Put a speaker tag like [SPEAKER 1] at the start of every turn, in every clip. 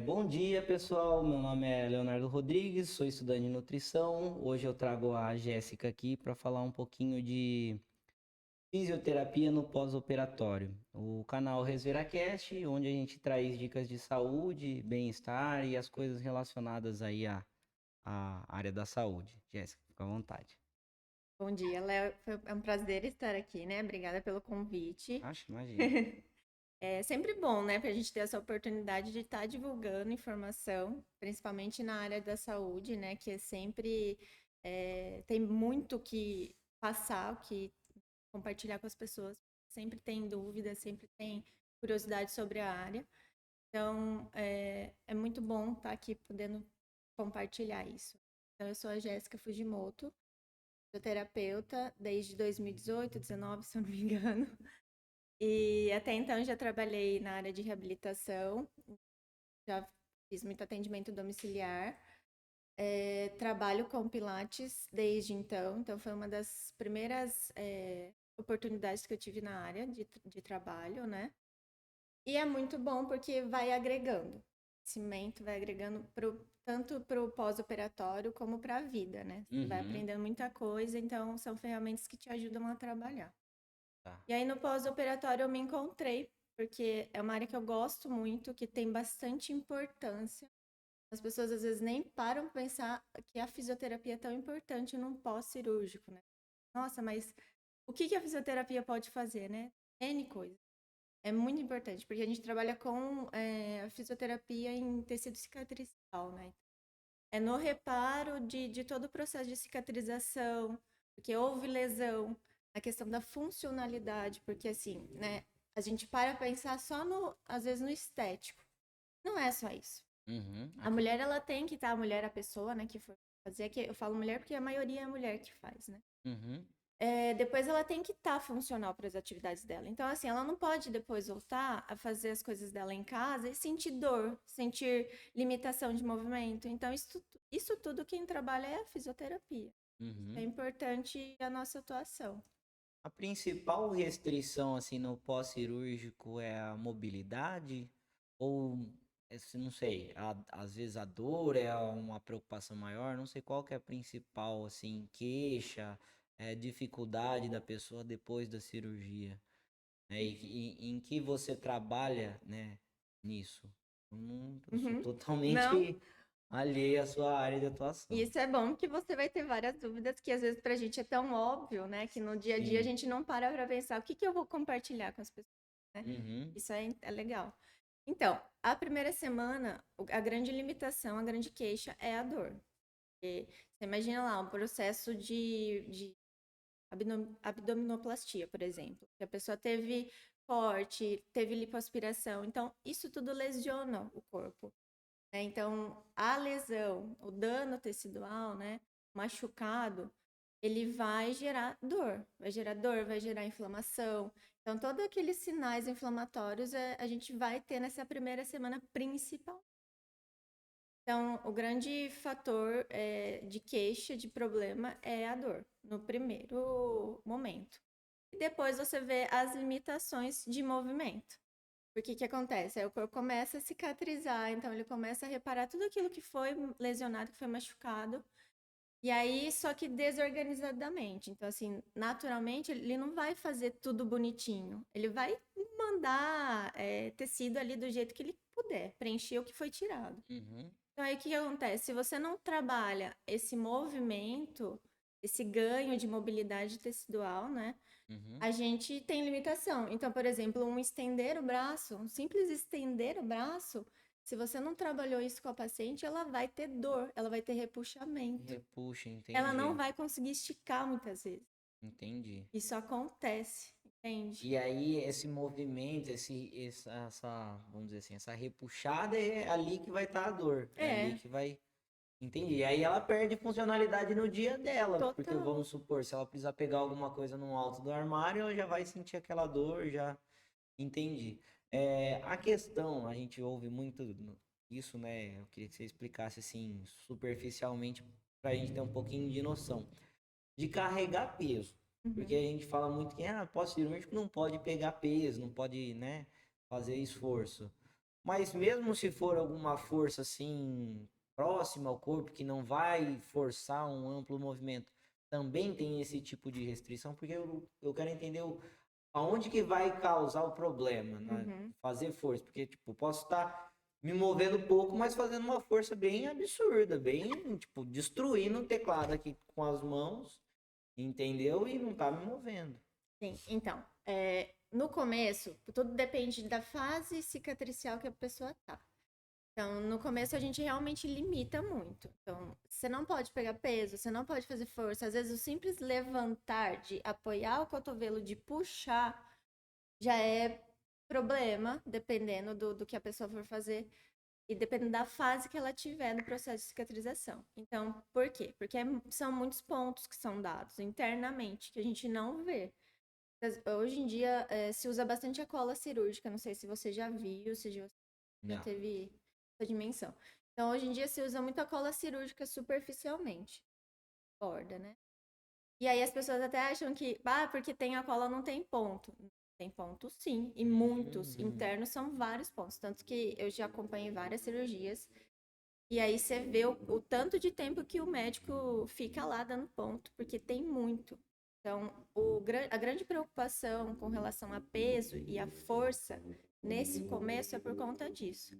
[SPEAKER 1] Bom dia, pessoal. Meu nome é Leonardo Rodrigues, sou estudante de nutrição. Hoje eu trago a Jéssica aqui para falar um pouquinho de fisioterapia no pós-operatório. O canal ResveraCast, onde a gente traz dicas de saúde, bem-estar e as coisas relacionadas aí à área da saúde. Jéssica, fica à vontade.
[SPEAKER 2] Bom dia, Léo. É um prazer estar aqui, né? Obrigada pelo convite.
[SPEAKER 1] Acho, imagina.
[SPEAKER 2] É sempre bom, né, para a gente ter essa oportunidade de estar divulgando informação, principalmente na área da saúde, né, que é sempre tem muito que passar, o que compartilhar com as pessoas. Sempre tem dúvidas, sempre tem curiosidade sobre a área. Então, é muito bom estar aqui podendo compartilhar isso. Então, eu sou a Jéssica Fujimoto, fisioterapeuta desde 2018, 19, se eu não me engano. E até então já trabalhei na área de reabilitação, já fiz muito atendimento domiciliar. Trabalho com Pilates desde então, então foi uma das primeiras oportunidades que eu tive na área de trabalho, né? E é muito bom porque vai agregando. Cimento vai agregando tanto para o pós-operatório como para a vida, né? Você vai
[SPEAKER 1] Uhum,
[SPEAKER 2] aprendendo muita coisa, então são ferramentas que te ajudam a trabalhar.
[SPEAKER 1] tá.
[SPEAKER 2] E aí no pós-operatório eu me encontrei, porque é uma área que eu gosto muito, que tem bastante importância. As pessoas às vezes nem param para pensar que a fisioterapia é tão importante num pós-cirúrgico, né? Nossa, mas o que que a fisioterapia pode fazer, né? N coisas. É muito importante, porque a gente trabalha com a fisioterapia em tecido cicatricial, né? É no reparo de todo o processo de cicatrização, porque houve lesão, a questão da funcionalidade, porque assim, né, a gente para pensar só no, às vezes no estético. Não é só isso.
[SPEAKER 1] Uhum,
[SPEAKER 2] A mulher, ela tem que estar, a mulher, a pessoa, né, que for fazer, que eu falo mulher porque a maioria é a mulher que faz, né?
[SPEAKER 1] uhum,
[SPEAKER 2] Depois ela tem que estar funcional para as atividades dela. Então, assim, ela não pode depois voltar a fazer as coisas dela em casa e sentir dor, sentir limitação de movimento. Então, isso tudo quem trabalha é a fisioterapia. É
[SPEAKER 1] uhum.
[SPEAKER 2] importante a nossa atuação.
[SPEAKER 1] A principal restrição assim no pós-cirúrgico é a mobilidade ou não sei, às vezes a dor é uma preocupação maior, não sei qual que é a principal assim queixa, dificuldade da pessoa depois da cirurgia, né? E em que você trabalha, né, nisso? Eu sou
[SPEAKER 2] Uhum. Não,
[SPEAKER 1] totalmente alheio à sua área de atuação.
[SPEAKER 2] isso é bom que você vai ter várias dúvidas que às vezes pra gente é tão óbvio, né? Que no dia a dia a
[SPEAKER 1] Sim.
[SPEAKER 2] gente não para pra pensar o que que eu vou compartilhar com as pessoas, né?
[SPEAKER 1] Uhum.
[SPEAKER 2] Isso é legal. Então, a primeira semana, a grande limitação, a grande queixa é a dor. Porque você imagina lá um processo de abdominoplastia, por exemplo, que a pessoa teve corte, teve lipoaspiração. Então, isso tudo lesiona o corpo, né? Então, a lesão, o dano tecidual, né, machucado, ele vai gerar dor, vai gerar inflamação. Então, todos aqueles sinais inflamatórios a gente vai ter nessa primeira semana principal. Então, o grande fator de queixa, de problema, é a dor, no primeiro momento. E depois você vê as limitações de movimento. Porque o que acontece? Aí o corpo começa a cicatrizar, então ele começa a reparar tudo aquilo que foi lesionado, que foi machucado, e aí só que desorganizadamente. Então, assim, naturalmente ele não vai fazer tudo bonitinho. Ele vai mandar tecido ali do jeito que ele puder, preencher o que foi tirado.
[SPEAKER 1] Uhum.
[SPEAKER 2] Então, aí o que acontece? Se você não trabalha esse movimento, esse ganho de mobilidade tecidual, né?
[SPEAKER 1] Uhum.
[SPEAKER 2] A gente tem limitação. Então, por exemplo, um estender o braço, um simples estender o braço, se você não trabalhou isso com a paciente, ela vai ter dor, ela vai ter repuxamento.
[SPEAKER 1] Repuxa,
[SPEAKER 2] Ela não
[SPEAKER 1] entendi.
[SPEAKER 2] vai conseguir esticar muitas vezes.
[SPEAKER 1] Entendi.
[SPEAKER 2] Isso acontece, entende?
[SPEAKER 1] E aí esse movimento, vamos dizer assim, essa repuxada é ali que vai estar a dor. É ali
[SPEAKER 2] É,
[SPEAKER 1] que vai. Entendi. E aí ela perde funcionalidade no dia dela, porque
[SPEAKER 2] total.
[SPEAKER 1] vamos supor, se ela precisar pegar alguma coisa no alto do armário, ela já vai sentir aquela dor, já. Entendi. A questão, a gente ouve muito isso, né? Eu queria que você explicasse assim, superficialmente, para a gente ter um pouquinho de noção. De carregar peso. Porque a
[SPEAKER 2] Uhum.
[SPEAKER 1] gente fala muito que pós-cirúrgico não pode pegar peso, não pode, né, fazer esforço. Mas mesmo se for alguma força assim próxima ao corpo que não vai forçar um amplo movimento, também tem esse tipo de restrição, porque eu quero entender aonde que vai causar o problema, né?
[SPEAKER 2] Uhum.
[SPEAKER 1] Fazer força, porque tipo, posso estar me movendo pouco, mas fazendo uma força bem absurda, bem, tipo, destruindo o teclado aqui com as mãos, entendeu? E não tá me movendo.
[SPEAKER 2] Sim, então, no começo, tudo depende da fase cicatricial que a pessoa tá. Então, no começo a gente realmente limita muito. Então, você não pode pegar peso, você não pode fazer força. Às vezes, o simples levantar, de apoiar o cotovelo, de puxar, já é problema, dependendo do que a pessoa for fazer e dependendo da fase que ela tiver no processo de cicatrização. Então, por quê? Porque são muitos pontos que são dados internamente que a gente não vê. Hoje em dia, se usa bastante a cola cirúrgica. Não sei se você já viu, se já
[SPEAKER 1] Não.
[SPEAKER 2] teve essa dimensão. Então, hoje em dia, se usa muito a cola cirúrgica superficialmente, borda, né? E aí as pessoas até acham que, porque tem a cola, não tem ponto. Tem ponto, sim, e muitos
[SPEAKER 1] Hum,
[SPEAKER 2] internos são vários pontos. Tanto que eu já acompanhei várias cirurgias. E aí você vê o tanto de tempo que o médico fica lá dando ponto, porque tem muito. Então, a grande preocupação com relação a peso e a força nesse começo é por conta disso.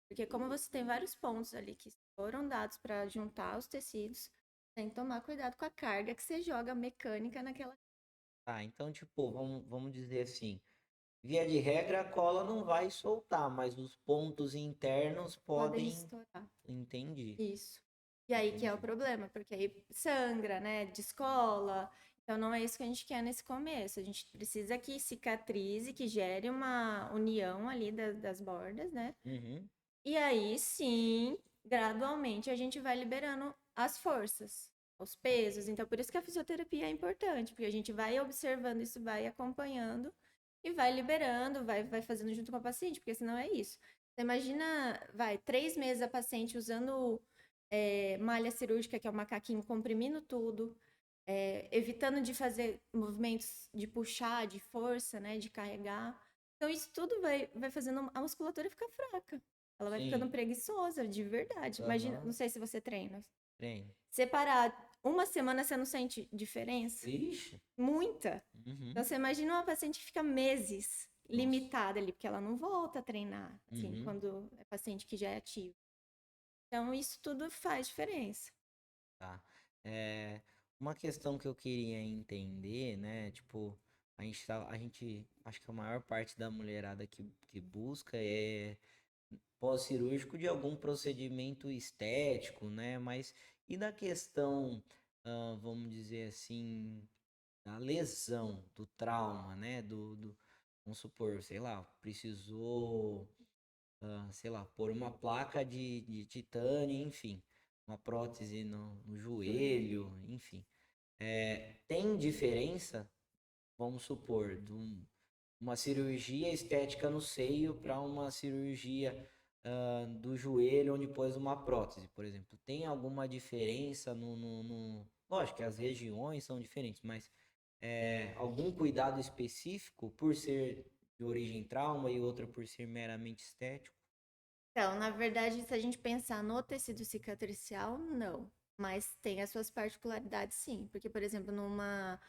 [SPEAKER 2] Porque como você tem vários pontos ali que foram dados para juntar os tecidos, tem que tomar cuidado com a carga que você joga mecânica naquela.
[SPEAKER 1] tá, então, tipo, vamos dizer assim, via de regra, a cola não vai soltar, mas os pontos internos
[SPEAKER 2] Podem
[SPEAKER 1] podem.
[SPEAKER 2] estourar.
[SPEAKER 1] Entendi,
[SPEAKER 2] Isso. E aí que é o
[SPEAKER 1] entendi.
[SPEAKER 2] problema, porque aí sangra, né? Descola. Então não é isso que a gente quer nesse começo. A gente precisa que cicatrize, que gere uma união ali das bordas, né?
[SPEAKER 1] Uhum.
[SPEAKER 2] E aí sim, gradualmente a gente vai liberando as forças, os pesos. Então por isso que a fisioterapia é importante, porque a gente vai observando isso, vai acompanhando e vai liberando, vai fazendo junto com a paciente, porque senão é isso. Você imagina, 3 meses a paciente usando malha cirúrgica, que é o macaquinho, comprimindo tudo, evitando de fazer movimentos de puxar, de força, né, de carregar. Então, isso tudo vai fazendo a musculatura ficar fraca. Ela vai ficando
[SPEAKER 1] Sim.
[SPEAKER 2] preguiçosa, de verdade. Imagina, não
[SPEAKER 1] Aham.
[SPEAKER 2] sei se você treina.
[SPEAKER 1] Treino.
[SPEAKER 2] Você parar uma semana, você não sente diferença?
[SPEAKER 1] Ixi.
[SPEAKER 2] Muita. Então,
[SPEAKER 1] Uhum.
[SPEAKER 2] você imagina uma paciente que fica meses
[SPEAKER 1] Nossa.
[SPEAKER 2] limitada ali, porque ela não volta a treinar, assim,
[SPEAKER 1] Uhum.
[SPEAKER 2] quando é paciente que já é ativo. Então, isso tudo faz diferença.
[SPEAKER 1] Tá. É, uma questão que eu queria entender, né? Tipo, acho que a maior parte da mulherada que busca é pós-cirúrgico de algum procedimento estético, né? Mas e da questão, vamos dizer assim, da lesão, do trauma, né? Vamos supor, sei lá, precisou, sei lá, pôr uma placa de titânio, enfim, uma prótese no joelho, enfim. Tem diferença, vamos supor, uma cirurgia estética no seio para uma cirurgia do joelho onde pôs uma prótese, por exemplo. Tem alguma diferença Lógico que as regiões são diferentes, mas algum cuidado específico por ser de origem trauma e outra por ser meramente estético?
[SPEAKER 2] Então, na verdade, se a gente pensar no tecido cicatricial, não. Mas tem as suas particularidades, sim. Porque, por exemplo, numa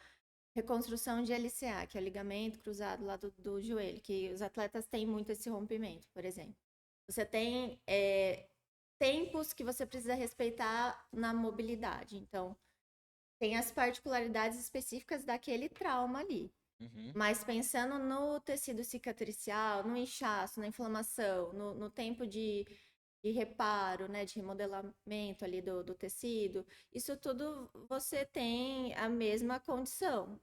[SPEAKER 2] reconstrução de LCA, que é o ligamento cruzado lá do joelho, que os atletas têm muito esse rompimento, por exemplo. Você tem tempos que você precisa respeitar na mobilidade. Então, tem as particularidades específicas daquele trauma ali.
[SPEAKER 1] Uhum,
[SPEAKER 2] Mas pensando no tecido cicatricial, no inchaço, na inflamação, no tempo de reparo, né, de remodelamento ali do tecido, isso tudo você tem a mesma condição.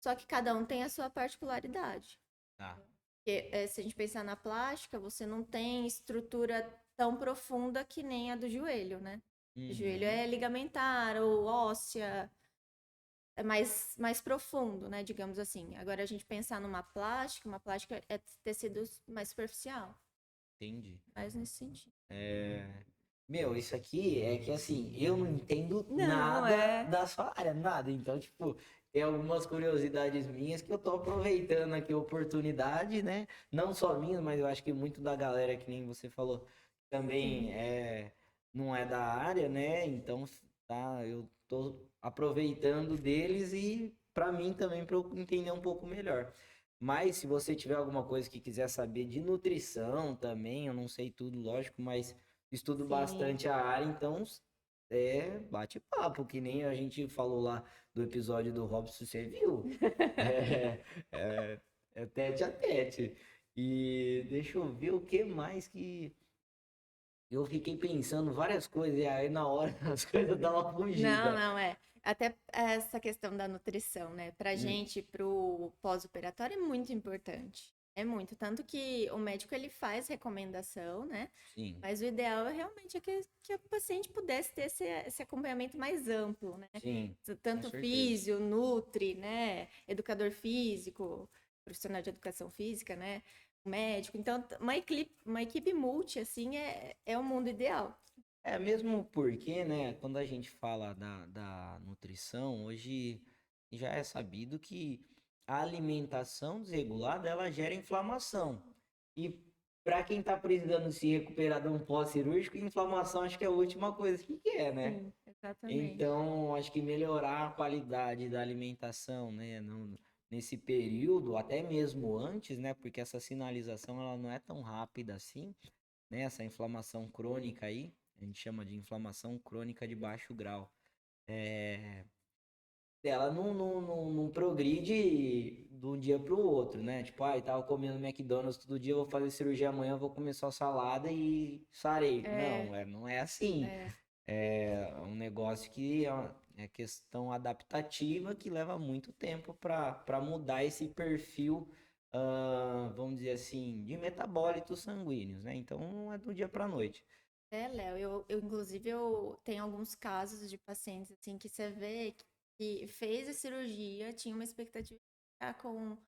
[SPEAKER 2] Só que cada um tem a sua particularidade.
[SPEAKER 1] tá.
[SPEAKER 2] Porque, se a gente pensar na plástica, você não tem estrutura tão profunda que nem a do joelho, né? O joelho
[SPEAKER 1] Uhum,
[SPEAKER 2] é ligamentar ou óssea, é mais profundo, né? Digamos assim. Agora, a gente pensar uma plástica é tecido mais superficial,
[SPEAKER 1] entendi.
[SPEAKER 2] mais nesse sentido.
[SPEAKER 1] Meu, isso aqui é que assim, eu não entendo
[SPEAKER 2] Não,
[SPEAKER 1] nada
[SPEAKER 2] é.
[SPEAKER 1] da sua área, nada. Então, tipo, tem algumas curiosidades minhas que eu tô aproveitando aqui a oportunidade, né? Não só minhas, mas eu acho que muito da galera, que nem você falou, também
[SPEAKER 2] Sim.
[SPEAKER 1] não é da área, né? Então, tá, eu tô aproveitando deles e para mim também para eu entender um pouco melhor. Mas se você tiver alguma coisa que quiser saber de nutrição também, eu não sei tudo, lógico, mas estudo
[SPEAKER 2] Sim.
[SPEAKER 1] bastante a área, então bate-papo, que nem a gente falou lá do episódio do Robson, você viu? É, é, é tete a tete. E deixa eu ver o que mais que eu fiquei pensando várias coisas, e aí na hora as coisas dão uma
[SPEAKER 2] Não,
[SPEAKER 1] fugida.
[SPEAKER 2] não, é. Até essa questão da nutrição, né? Pra
[SPEAKER 1] Hum,
[SPEAKER 2] gente, pro pós-operatório, é muito importante. É muito. Tanto que o médico, ele faz recomendação, né?
[SPEAKER 1] sim,
[SPEAKER 2] Mas o ideal é realmente que o paciente pudesse ter esse acompanhamento mais amplo, né?
[SPEAKER 1] sim, com
[SPEAKER 2] Tanto
[SPEAKER 1] certeza.
[SPEAKER 2] físio, nutri, né? Educador físico, profissional de educação física, né? O médico. Então, uma equipe multi, assim, é o mundo ideal.
[SPEAKER 1] É mesmo porque, né, quando a gente fala da nutrição, hoje já é sabido que a alimentação desregulada, ela gera inflamação. E para quem está precisando se recuperar de um pós-cirúrgico, inflamação acho que é a última coisa que quer, né?
[SPEAKER 2] Sim, exatamente.
[SPEAKER 1] Então, acho que melhorar a qualidade da alimentação, né, nesse período, até mesmo antes, né, porque essa sinalização ela não é tão rápida assim, né, essa inflamação crônica aí, a gente chama de inflamação crônica de baixo grau. Ela não progride de um dia para o outro, né? Tipo, ah, eu tava comendo McDonald's todo dia, vou fazer cirurgia amanhã, vou comer só salada e sarei.
[SPEAKER 2] É,
[SPEAKER 1] Não é assim.
[SPEAKER 2] é.
[SPEAKER 1] É um negócio que é questão adaptativa que leva muito tempo para mudar esse perfil, vamos dizer assim, de metabólitos sanguíneos, né? Então não é do dia para noite.
[SPEAKER 2] Léo, inclusive eu tenho alguns casos de pacientes assim que você vê que fez a cirurgia, tinha uma expectativa de ficar com o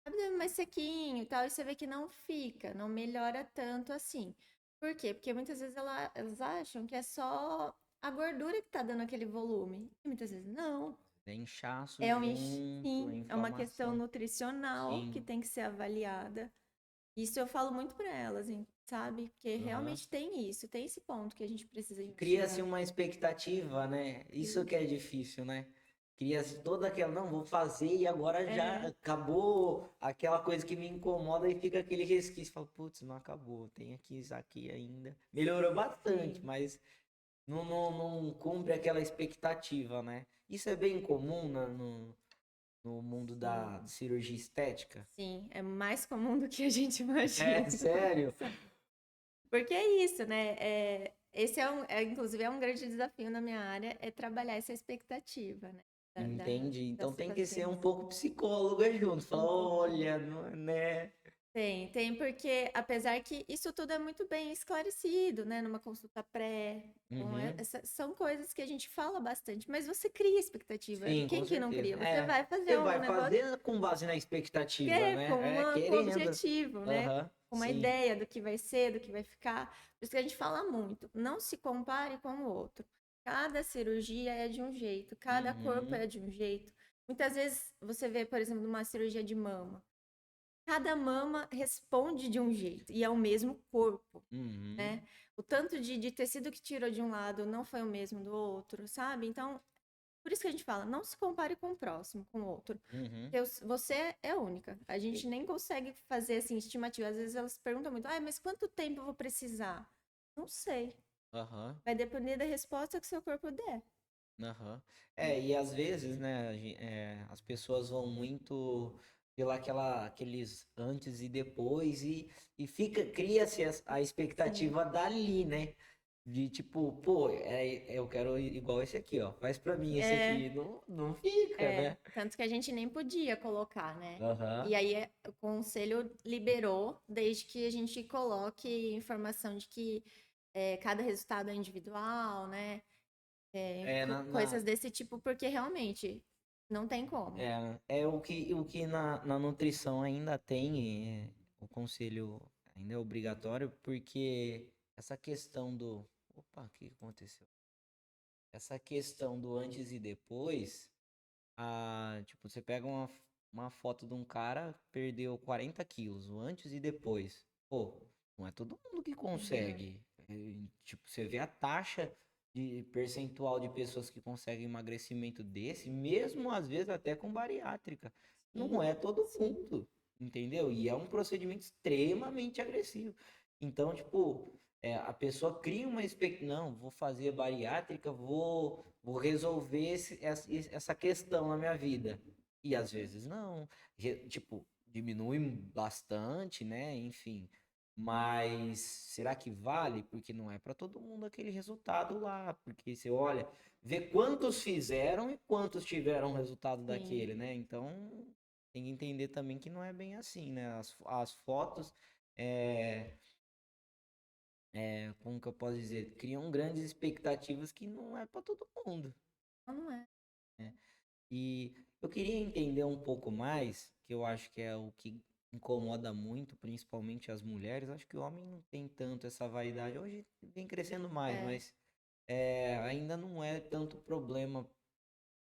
[SPEAKER 2] abdômen mais sequinho e tal, e você vê que não fica, não melhora tanto assim. Por quê? Porque muitas vezes elas acham que é só a gordura que tá dando aquele volume. E muitas vezes não.
[SPEAKER 1] É inchaço
[SPEAKER 2] É
[SPEAKER 1] junto, é
[SPEAKER 2] sim, é uma questão
[SPEAKER 1] inflamação.
[SPEAKER 2] nutricional que
[SPEAKER 1] Sim.
[SPEAKER 2] tem que ser avaliada. Isso eu falo muito para elas, hein, sabe? Porque
[SPEAKER 1] Aham.
[SPEAKER 2] realmente tem isso, tem esse ponto que a gente precisa
[SPEAKER 1] Cria-se
[SPEAKER 2] investigar.
[SPEAKER 1] uma expectativa, né? Isso
[SPEAKER 2] Sim.
[SPEAKER 1] que é difícil, né? Cria-se toda aquela, não, vou fazer e agora já
[SPEAKER 2] É,
[SPEAKER 1] acabou aquela coisa que me incomoda e fica aquele resquício. Fala, putz, não acabou, tem aqui isso aqui ainda. Melhorou bastante,
[SPEAKER 2] sim,
[SPEAKER 1] mas não cumpre aquela expectativa, né? Isso é bem comum no mundo
[SPEAKER 2] sim,
[SPEAKER 1] da cirurgia estética.
[SPEAKER 2] sim. É mais comum do que a gente
[SPEAKER 1] É,
[SPEAKER 2] imagina.
[SPEAKER 1] sério?
[SPEAKER 2] Porque é isso, né? Esse inclusive, é um grande desafio na minha área, é trabalhar essa expectativa, né?
[SPEAKER 1] Entendi. Então
[SPEAKER 2] Das
[SPEAKER 1] tem que ser um
[SPEAKER 2] pacientes.
[SPEAKER 1] pouco psicóloga junto. Fala,
[SPEAKER 2] Um pouquinho.
[SPEAKER 1] olha, não, né?
[SPEAKER 2] Tem, porque apesar que isso tudo é muito bem esclarecido, né, numa consulta pré,
[SPEAKER 1] Uhum.
[SPEAKER 2] são coisas que a gente fala bastante, mas você cria expectativa.
[SPEAKER 1] Sim, com
[SPEAKER 2] Quem que não
[SPEAKER 1] certeza.
[SPEAKER 2] cria? Você vai fazer
[SPEAKER 1] Você
[SPEAKER 2] um
[SPEAKER 1] vai
[SPEAKER 2] negócio
[SPEAKER 1] fazer com base na expectativa,
[SPEAKER 2] quer,
[SPEAKER 1] né? É,
[SPEAKER 2] com um
[SPEAKER 1] querendo.
[SPEAKER 2] objetivo, né?
[SPEAKER 1] Aham,
[SPEAKER 2] Com uma
[SPEAKER 1] sim.
[SPEAKER 2] ideia do que vai ser, do que vai ficar. Por isso que a gente fala muito. Não se compare com o outro. Cada cirurgia é de um jeito, cada corpo
[SPEAKER 1] Uhum,
[SPEAKER 2] é de um jeito. Muitas vezes você vê, por exemplo, uma cirurgia de mama. Cada mama responde de um jeito e é o mesmo corpo,
[SPEAKER 1] uhum,
[SPEAKER 2] né? O tanto de tecido que tirou de um lado não foi o mesmo do outro, sabe? Então, por isso que a gente fala, não se compare com o próximo, com o outro.
[SPEAKER 1] uhum.
[SPEAKER 2] Porque você é única. A gente nem consegue fazer assim, estimativa. Às vezes elas perguntam muito, mas quanto tempo eu vou precisar? Não sei.
[SPEAKER 1] Aham,
[SPEAKER 2] Vai depender da resposta que seu corpo der.
[SPEAKER 1] aham. E às vezes, né, as pessoas vão muito aqueles antes e depois e cria-se a
[SPEAKER 2] Sim.
[SPEAKER 1] expectativa dali, né? De tipo, pô, eu quero igual esse aqui, ó. Faz pra mim esse
[SPEAKER 2] É,
[SPEAKER 1] aqui. Não fica, né?
[SPEAKER 2] tanto que a gente nem podia colocar, né?
[SPEAKER 1] Aham.
[SPEAKER 2] E aí o conselho liberou, desde que a gente coloque informação de que cada resultado é individual, né?
[SPEAKER 1] É,
[SPEAKER 2] Coisas desse tipo, porque realmente não tem como.
[SPEAKER 1] é o que na nutrição ainda tem, o conselho ainda é obrigatório, porque essa questão do. Opa, o que aconteceu? Essa questão do antes e depois. Tipo, você pega uma foto de um cara, perdeu 40 quilos, o antes e depois. Pô, não é todo mundo que
[SPEAKER 2] Uhum.
[SPEAKER 1] consegue. Tipo, você vê a taxa de percentual de pessoas que conseguem emagrecimento desse, mesmo às vezes até com bariátrica. Não
[SPEAKER 2] Sim,
[SPEAKER 1] é todo
[SPEAKER 2] sim.
[SPEAKER 1] mundo, entendeu? E é um procedimento extremamente agressivo. Então, tipo, a pessoa cria uma expectativa, não, vou fazer bariátrica, vou resolver essa questão na minha vida. E às vezes não. Tipo, diminui bastante, né? Enfim. Mas será que vale? Porque não é para todo mundo aquele resultado lá. Porque você olha, vê quantos fizeram e quantos tiveram o resultado
[SPEAKER 2] Sim.
[SPEAKER 1] daquele, né? Então tem que entender também que não é bem assim, né? As fotos. É, como que eu posso dizer? Criam grandes expectativas que não é para todo mundo.
[SPEAKER 2] Não é.
[SPEAKER 1] E eu queria entender um pouco mais, que eu acho que é o que incomoda muito, principalmente as mulheres. Acho que o homem não tem tanto essa vaidade. Hoje vem crescendo mais,
[SPEAKER 2] É.
[SPEAKER 1] mas ainda não é tanto problema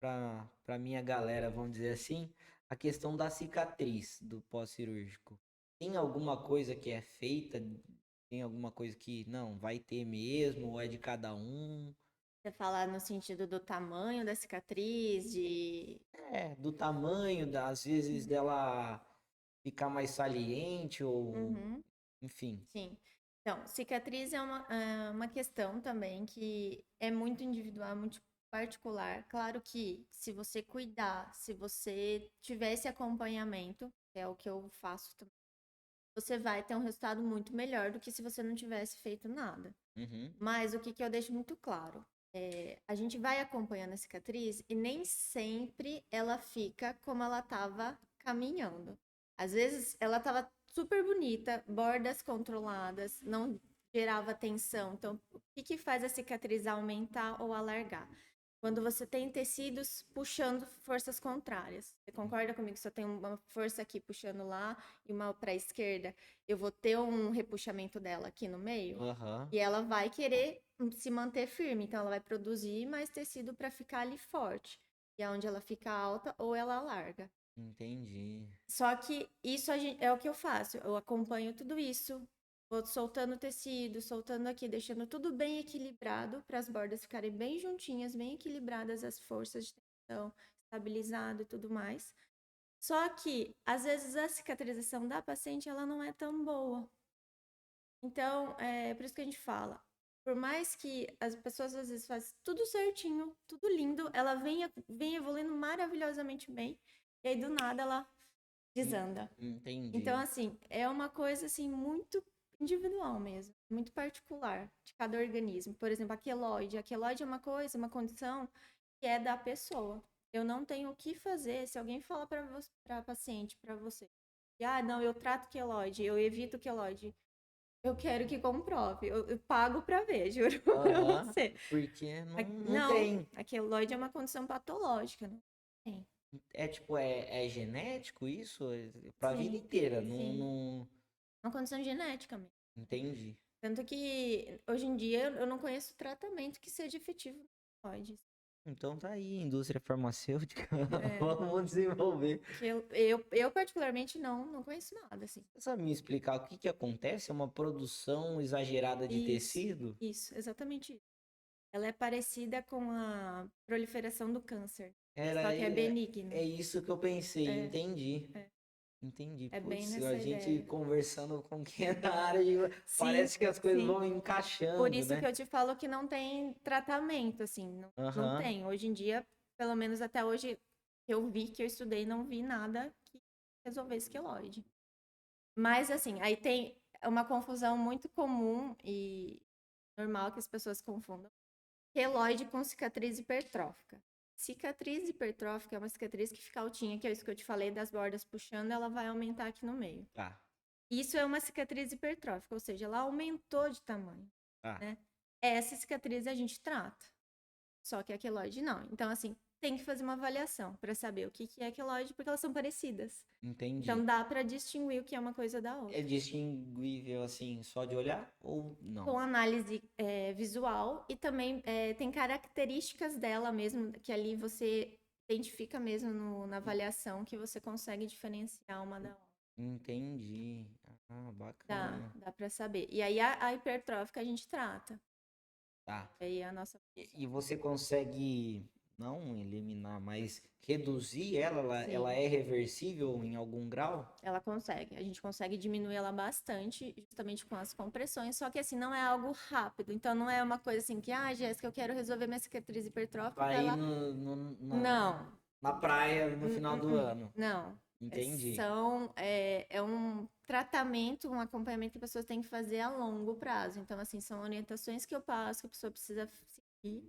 [SPEAKER 1] para minha galera, vamos dizer assim, a questão da cicatriz do pós-cirúrgico. Tem alguma coisa que é feita? Tem alguma coisa que não vai ter mesmo, ou é de cada um?
[SPEAKER 2] Você fala no sentido do tamanho da cicatriz, de.
[SPEAKER 1] Do tamanho, às vezes dela ficar mais saliente, ou
[SPEAKER 2] Uhum.
[SPEAKER 1] enfim.
[SPEAKER 2] Sim. Então, cicatriz é uma questão também que é muito individual, muito particular. Claro que se você cuidar, se você tiver esse acompanhamento, que é o que eu faço também, você vai ter um resultado muito melhor do que se você não tivesse feito nada.
[SPEAKER 1] Uhum.
[SPEAKER 2] Mas o que que eu deixo muito claro? A gente vai acompanhando a cicatriz e nem sempre ela fica como ela estava caminhando. Às vezes ela estava super bonita, bordas controladas, não gerava tensão. Então, o que que faz a cicatriz aumentar ou alargar? Quando você tem tecidos puxando forças contrárias. Você concorda comigo? Se eu tenho uma força aqui puxando lá e uma para a esquerda, eu vou ter um repuxamento dela aqui no meio?
[SPEAKER 1] Aham.
[SPEAKER 2] E ela vai querer se manter firme, então ela vai produzir mais tecido para ficar ali forte. E é onde ela fica alta ou ela larga.
[SPEAKER 1] Entendi.
[SPEAKER 2] Só que isso é o que eu faço. Eu acompanho tudo isso, vou soltando tecido, soltando aqui, deixando tudo bem equilibrado para as bordas ficarem bem juntinhas, bem equilibradas as forças de tensão, estabilizado e tudo mais. Só que às vezes a cicatrização da paciente ela não é tão boa. Então, é por isso que a gente fala. Por mais que as pessoas às vezes fazem tudo certinho, tudo lindo, ela vem evoluindo maravilhosamente bem, e aí do nada ela desanda. Então,
[SPEAKER 1] Entendi.
[SPEAKER 2] assim, é uma coisa assim muito individual mesmo, muito particular de cada organismo. Por exemplo, a queloide. A queloide é uma coisa, uma condição que é da pessoa. Eu não tenho o que fazer se alguém fala para paciente, para você, não, eu trato queloide, eu evito queloide. Eu quero que comprove. Eu pago pra ver, juro pra
[SPEAKER 1] Aham.
[SPEAKER 2] você.
[SPEAKER 1] Porque não
[SPEAKER 2] Não,
[SPEAKER 1] tem.
[SPEAKER 2] a queloide é uma condição patológica, não tem.
[SPEAKER 1] É tipo, é genético isso? Pra vida
[SPEAKER 2] Sim,
[SPEAKER 1] inteira. Não,
[SPEAKER 2] sim.
[SPEAKER 1] não...
[SPEAKER 2] É uma condição genética mesmo.
[SPEAKER 1] Entendi.
[SPEAKER 2] Tanto que hoje em dia eu não conheço tratamento que seja efetivo na queloide.
[SPEAKER 1] Então tá aí, indústria farmacêutica.
[SPEAKER 2] É,
[SPEAKER 1] Vamos desenvolver.
[SPEAKER 2] que eu particularmente não conheço nada, assim.
[SPEAKER 1] Você sabe me explicar o que que acontece? É uma produção exagerada de
[SPEAKER 2] Isso,
[SPEAKER 1] tecido?
[SPEAKER 2] exatamente isso. Ela é parecida com a proliferação do câncer,
[SPEAKER 1] Era,
[SPEAKER 2] só que é
[SPEAKER 1] é
[SPEAKER 2] benigno.
[SPEAKER 1] isso que eu pensei,
[SPEAKER 2] É,
[SPEAKER 1] entendi.
[SPEAKER 2] é,
[SPEAKER 1] Entendi.
[SPEAKER 2] é bem
[SPEAKER 1] Putz, a
[SPEAKER 2] nessa
[SPEAKER 1] gente
[SPEAKER 2] ideia.
[SPEAKER 1] conversando com quem é da área,
[SPEAKER 2] Sim,
[SPEAKER 1] parece que as coisas
[SPEAKER 2] sim.
[SPEAKER 1] vão
[SPEAKER 2] Por
[SPEAKER 1] encaixando,
[SPEAKER 2] isso que
[SPEAKER 1] né?
[SPEAKER 2] eu te falo que não tem tratamento, assim, não
[SPEAKER 1] Aham,
[SPEAKER 2] tem. Hoje em dia, pelo menos até hoje, que eu vi, que eu estudei, não vi nada que resolvesse queloide. Mas, assim, aí tem uma confusão muito comum e normal que as pessoas confundam. Queloide com cicatriz hipertrófica. Cicatriz hipertrófica é uma cicatriz que fica altinha, que é isso que eu te falei, das bordas puxando, ela vai aumentar aqui no meio.
[SPEAKER 1] tá,
[SPEAKER 2] Isso é uma cicatriz hipertrófica, ou seja, ela aumentou de tamanho,
[SPEAKER 1] tá.
[SPEAKER 2] né? Essa cicatriz a gente trata, só que a queloide não. Então, assim, tem que fazer uma avaliação para saber o que que é queloide, porque elas são parecidas. Então,
[SPEAKER 1] Entendi.
[SPEAKER 2] dá para distinguir o que é uma coisa da
[SPEAKER 1] É
[SPEAKER 2] outra.
[SPEAKER 1] distinguível assim, só de olhar ou não?
[SPEAKER 2] Com análise visual e também tem características dela mesmo, que ali você identifica mesmo na avaliação que você consegue diferenciar uma da outra.
[SPEAKER 1] Entendi. Ah,
[SPEAKER 2] Dá,
[SPEAKER 1] bacana.
[SPEAKER 2] dá para saber. E aí a hipertrófica a gente trata.
[SPEAKER 1] Tá.
[SPEAKER 2] Aí a nossa.
[SPEAKER 1] E você consegue não eliminar, mas reduzir ela? Ela
[SPEAKER 2] Sim,
[SPEAKER 1] é reversível em algum grau?
[SPEAKER 2] ela consegue. A gente consegue diminuir ela bastante, justamente com as compressões. Só que assim, não é algo rápido. Então não é uma coisa assim que, Jéssica, eu quero resolver minha cicatriz hipertrófica, vai
[SPEAKER 1] Vai ir
[SPEAKER 2] lá. Não.
[SPEAKER 1] na praia no final do ano.
[SPEAKER 2] Não.
[SPEAKER 1] Entendi.
[SPEAKER 2] É um tratamento, um acompanhamento que a pessoa tem que fazer a longo prazo. Então, assim, são orientações que eu passo, que a pessoa precisa seguir,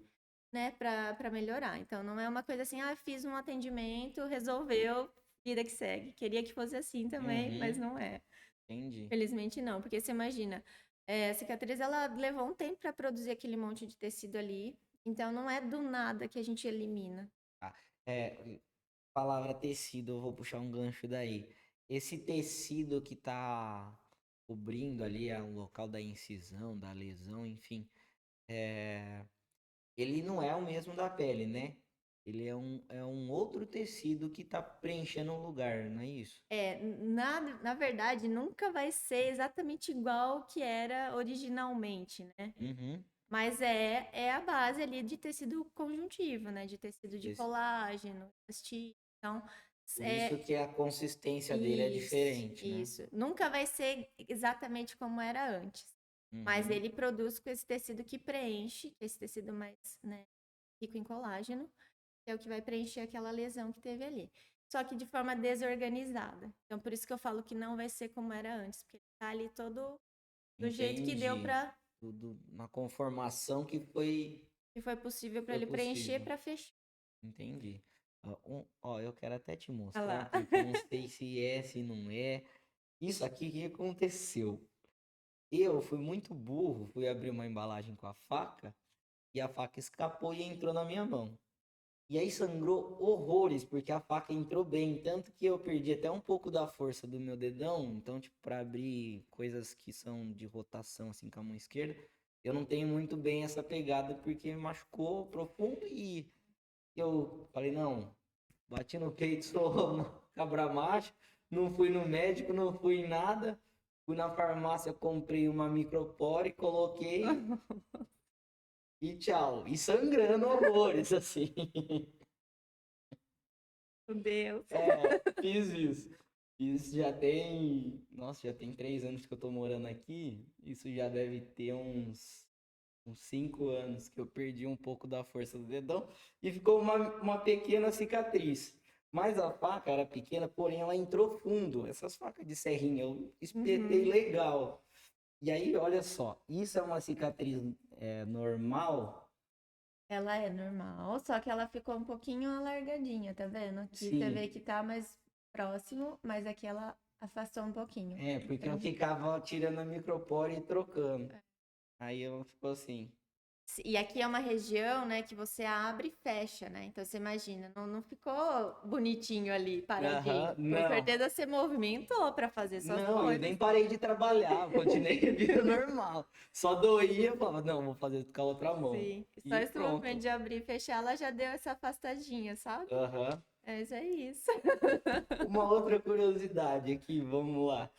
[SPEAKER 2] né, para melhorar. Então, não é uma coisa assim, fiz um atendimento, resolveu, vida que segue. Queria que fosse assim também, mas
[SPEAKER 1] Uhum,
[SPEAKER 2] não é.
[SPEAKER 1] entendi.
[SPEAKER 2] Felizmente não, porque você imagina, a cicatriz, ela levou um tempo para produzir aquele monte de tecido ali. Então, não é do nada que a gente elimina.
[SPEAKER 1] Tá. Palavra tecido, eu vou puxar um gancho daí. Esse tecido que tá cobrindo ali o local da incisão, da lesão, enfim, ele não é o mesmo da pele, né? Ele é um outro tecido que tá preenchendo o lugar, não é isso?
[SPEAKER 2] Na verdade, nunca vai ser exatamente igual ao que era originalmente, né?
[SPEAKER 1] Uhum.
[SPEAKER 2] Mas é a base ali de tecido conjuntivo, né? De tecido de
[SPEAKER 1] Esse-
[SPEAKER 2] colágeno, elastina. Então,
[SPEAKER 1] Por isso
[SPEAKER 2] é
[SPEAKER 1] que a consistência dele é
[SPEAKER 2] isso,
[SPEAKER 1] diferente, né?
[SPEAKER 2] isso. Nunca vai ser exatamente como era antes. Mas
[SPEAKER 1] Uhum.
[SPEAKER 2] ele produz com esse tecido que preenche, esse tecido mais, né, rico em colágeno, que é o que vai preencher aquela lesão que teve ali. Só que de forma desorganizada. Então, por isso que eu falo que não vai ser como era antes, porque tá ali todo do jeito que deu
[SPEAKER 1] Entendi.
[SPEAKER 2] para
[SPEAKER 1] Tudo na conformação
[SPEAKER 2] que foi possível para
[SPEAKER 1] foi
[SPEAKER 2] ele preencher
[SPEAKER 1] possível.
[SPEAKER 2] para fechar.
[SPEAKER 1] Entendi. Ó, eu quero até te
[SPEAKER 2] Olha
[SPEAKER 1] mostrar,
[SPEAKER 2] lá.
[SPEAKER 1] porque eu não sei se é, se não é. Isso aqui, o que aconteceu? Eu fui muito burro, fui abrir uma embalagem com a faca e a faca escapou e entrou na minha mão. E aí sangrou horrores, porque a faca entrou bem, tanto que eu perdi até um pouco da força do meu dedão. Então, tipo, para abrir coisas que são de rotação, assim, com a mão esquerda, eu não tenho muito bem essa pegada, porque me machucou profundo e eu falei, não, bati no peito, sou uma cabra macho, não fui no médico, não fui em nada. Fui na farmácia, comprei uma micropore, coloquei e tchau. E sangrando horrores, assim.
[SPEAKER 2] Meu Deus.
[SPEAKER 1] Fiz isso. Isso já tem. Nossa, já tem 3 anos que eu tô morando aqui. Isso já deve ter uns 5 anos que eu perdi um pouco da força do dedão e ficou uma pequena cicatriz. Mas a faca era pequena, porém ela entrou fundo. Essas facas de serrinha eu espetei
[SPEAKER 2] Uhum.
[SPEAKER 1] legal. E aí, olha só, isso é uma cicatriz normal?
[SPEAKER 2] Ela é normal, só que ela ficou um pouquinho alargadinha, tá vendo? Aqui você vê
[SPEAKER 1] Sim.
[SPEAKER 2] que tá mais próximo, mas aqui ela afastou um pouquinho.
[SPEAKER 1] Porque eu
[SPEAKER 2] Então,
[SPEAKER 1] ficava tirando a micropore e trocando. Aí eu ficou assim.
[SPEAKER 2] e aqui é uma região, né, que você abre e fecha, né? Então você imagina, não ficou bonitinho ali,
[SPEAKER 1] Aham,
[SPEAKER 2] paradinho. Com
[SPEAKER 1] não.
[SPEAKER 2] certeza você movimentou para fazer suas
[SPEAKER 1] Não, eu
[SPEAKER 2] coisas.
[SPEAKER 1] nem parei de trabalhar, continuei vida normal. Só doía, eu falava, não, vou fazer com a outra mão.
[SPEAKER 2] Sim, só
[SPEAKER 1] E
[SPEAKER 2] esse movimento
[SPEAKER 1] pronto.
[SPEAKER 2] de abrir e fechar, ela já deu essa afastadinha, sabe?
[SPEAKER 1] Aham.
[SPEAKER 2] Mas é isso.
[SPEAKER 1] Uma outra curiosidade aqui, vamos lá.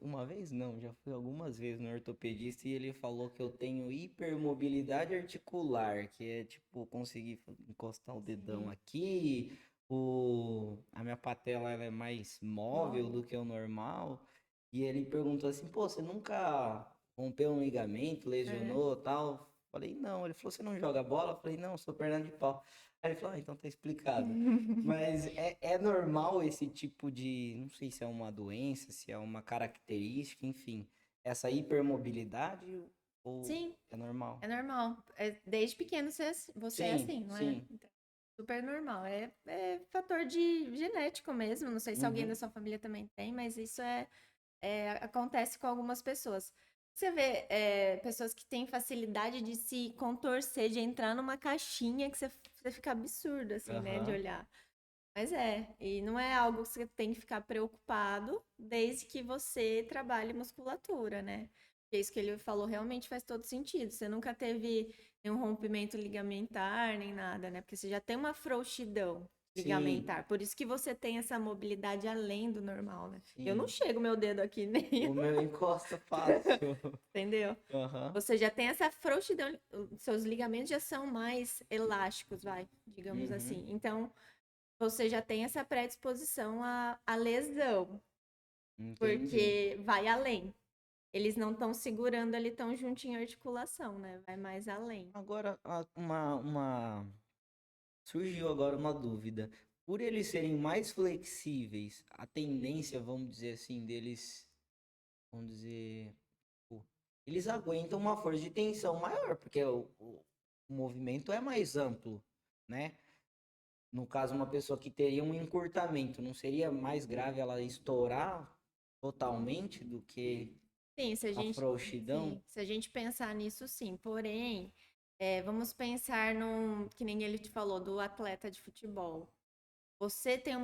[SPEAKER 1] Uma vez não, já fui algumas vezes no ortopedista e ele falou que eu tenho hipermobilidade articular, que é tipo conseguir encostar o dedão
[SPEAKER 2] Sim,
[SPEAKER 1] aqui, a minha patela ela é mais móvel
[SPEAKER 2] móvel.
[SPEAKER 1] do que o normal. E ele perguntou assim, pô, você nunca rompeu um ligamento,
[SPEAKER 2] É.
[SPEAKER 1] lesionou, tal? Falei, não. Ele falou, você não joga bola? Falei, não, sou perna de pau. Aí ele falou, então tá explicado. Mas é normal esse tipo de, não sei se é uma doença, se é uma característica, enfim, essa hipermobilidade ou
[SPEAKER 2] Sim,
[SPEAKER 1] é normal?
[SPEAKER 2] é normal. Desde pequeno você é
[SPEAKER 1] Sim,
[SPEAKER 2] assim, não é?
[SPEAKER 1] sim.
[SPEAKER 2] Então, super normal. É fator de genético mesmo. Não sei se alguém da
[SPEAKER 1] Uhum.
[SPEAKER 2] sua família também tem, mas isso acontece com algumas pessoas. Você vê pessoas que têm facilidade de se contorcer, de entrar numa caixinha que você fica absurdo, assim, né, de
[SPEAKER 1] Aham.
[SPEAKER 2] olhar. Mas e não é algo que você tem que ficar preocupado desde que você trabalhe musculatura, né? Porque isso que ele falou realmente faz todo sentido. Você nunca teve nenhum rompimento ligamentar, nem nada, né? Porque você já tem uma frouxidão
[SPEAKER 1] Sim,
[SPEAKER 2] ligamentar. Por isso que você tem essa mobilidade além do normal, né? Eu não
[SPEAKER 1] sim.
[SPEAKER 2] chego meu dedo aqui nem,
[SPEAKER 1] O meu encosta fácil.
[SPEAKER 2] entendeu?
[SPEAKER 1] Aham.
[SPEAKER 2] Você já tem essa frouxidão, os seus ligamentos já são mais elásticos, vai, digamos
[SPEAKER 1] Uhum.
[SPEAKER 2] assim. Então, você já tem essa predisposição à lesão,
[SPEAKER 1] Entendi.
[SPEAKER 2] porque vai além. Eles não estão segurando ali tão juntinho a articulação, né? Vai mais além.
[SPEAKER 1] Agora, surgiu agora uma dúvida. Por eles serem mais flexíveis, a tendência, vamos dizer assim, deles, vamos dizer, pô, eles aguentam uma força de tensão maior, porque o movimento é mais amplo, né? No caso, uma pessoa que teria um encurtamento, não seria mais grave ela estourar totalmente do que
[SPEAKER 2] Sim, se a
[SPEAKER 1] a
[SPEAKER 2] gente,
[SPEAKER 1] frouxidão?
[SPEAKER 2] sim, se a gente pensar nisso, sim. Porém, vamos pensar que nem ele te falou, do atleta de futebol. Você tem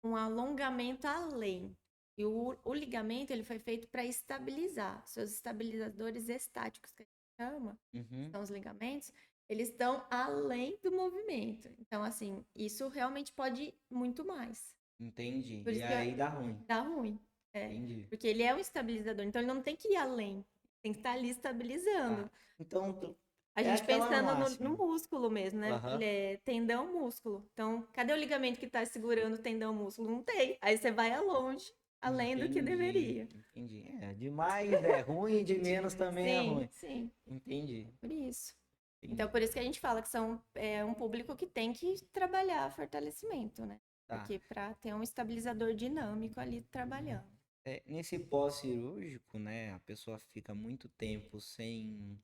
[SPEAKER 2] um alongamento além. E o ligamento ele foi feito para estabilizar. Seus estabilizadores estáticos, que a gente chama,
[SPEAKER 1] Uhum,
[SPEAKER 2] são os ligamentos, eles estão além do movimento. Então, assim, isso realmente pode ir muito mais.
[SPEAKER 1] entendi.
[SPEAKER 2] Por
[SPEAKER 1] E
[SPEAKER 2] isso que
[SPEAKER 1] aí dá ruim.
[SPEAKER 2] dá ruim. É,
[SPEAKER 1] Entendi.
[SPEAKER 2] porque ele é um estabilizador, então ele não tem que ir além. Tem que estar ali
[SPEAKER 1] Tá.
[SPEAKER 2] estabilizando.
[SPEAKER 1] Então,
[SPEAKER 2] A
[SPEAKER 1] é
[SPEAKER 2] gente
[SPEAKER 1] aquela
[SPEAKER 2] pensando no
[SPEAKER 1] máxima.
[SPEAKER 2] músculo mesmo, né?
[SPEAKER 1] Aham.
[SPEAKER 2] Tendão, músculo. Então, cadê o ligamento que está segurando o tendão, músculo? Não tem. Aí você vai longe, além do que
[SPEAKER 1] Entendi.
[SPEAKER 2] deveria.
[SPEAKER 1] Entendi. É, demais é ruim, de menos também é
[SPEAKER 2] Sim,
[SPEAKER 1] ruim.
[SPEAKER 2] sim,
[SPEAKER 1] Entendi.
[SPEAKER 2] por isso. Então,
[SPEAKER 1] Entendi.
[SPEAKER 2] por isso que a gente fala que é um público que tem que trabalhar fortalecimento, né?
[SPEAKER 1] Tá.
[SPEAKER 2] Porque para ter um estabilizador dinâmico ali trabalhando.
[SPEAKER 1] É, nesse pós-cirúrgico, né, a pessoa fica muito tempo sem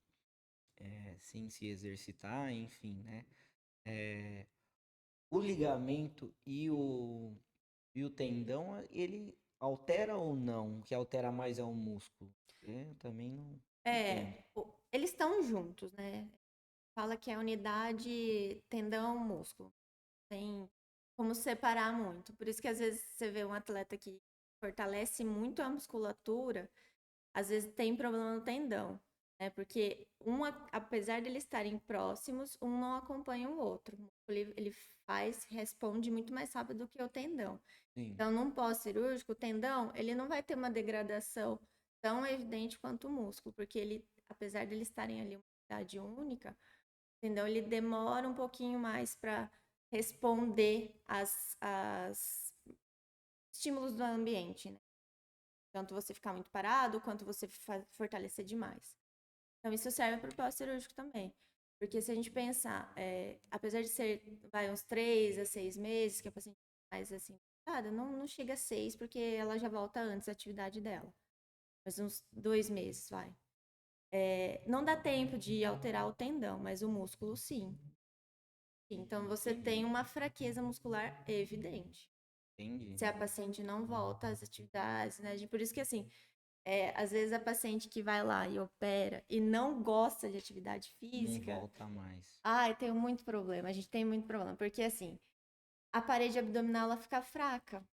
[SPEAKER 1] se exercitar, enfim, né? É, o ligamento e o tendão, ele altera ou não? O que altera mais é o músculo? Eu também não entendo.
[SPEAKER 2] Eles estão juntos, né? Fala que é a unidade tendão-músculo. Tem como separar muito. Por isso que às vezes você vê um atleta que fortalece muito a musculatura, às vezes tem problema no tendão, né? Porque apesar de eles estarem próximos, um não acompanha o outro. O músculo, ele responde muito mais rápido do que o tendão.
[SPEAKER 1] Sim,
[SPEAKER 2] Então, num pós-cirúrgico, o tendão, ele não vai ter uma degradação tão evidente quanto o músculo, porque ele, apesar de eles estarem ali uma unidade única, entendeu? Ele demora um pouquinho mais para responder às estímulos do ambiente, né? Tanto você ficar muito parado, quanto você fortalecer demais. Então, isso serve para o pós-cirúrgico também. Porque se a gente pensar, apesar de ser, vai, uns 3 a 6 meses, que a paciente mais assim, não chega a 6, porque ela já volta antes da atividade dela. Mas uns 2 meses, vai. Não dá tempo de alterar o tendão, mas o músculo sim. Então, você tem
[SPEAKER 1] entendi,
[SPEAKER 2] uma fraqueza muscular evidente.
[SPEAKER 1] entendi.
[SPEAKER 2] Se a paciente não volta às atividades, né? Por isso que, assim, às vezes a paciente que vai lá e opera e não gosta de atividade
[SPEAKER 1] Não
[SPEAKER 2] física,
[SPEAKER 1] volta mais.
[SPEAKER 2] ai, tenho muito problema. A gente tem muito problema. Porque, assim, a parede abdominal, ela fica fraca.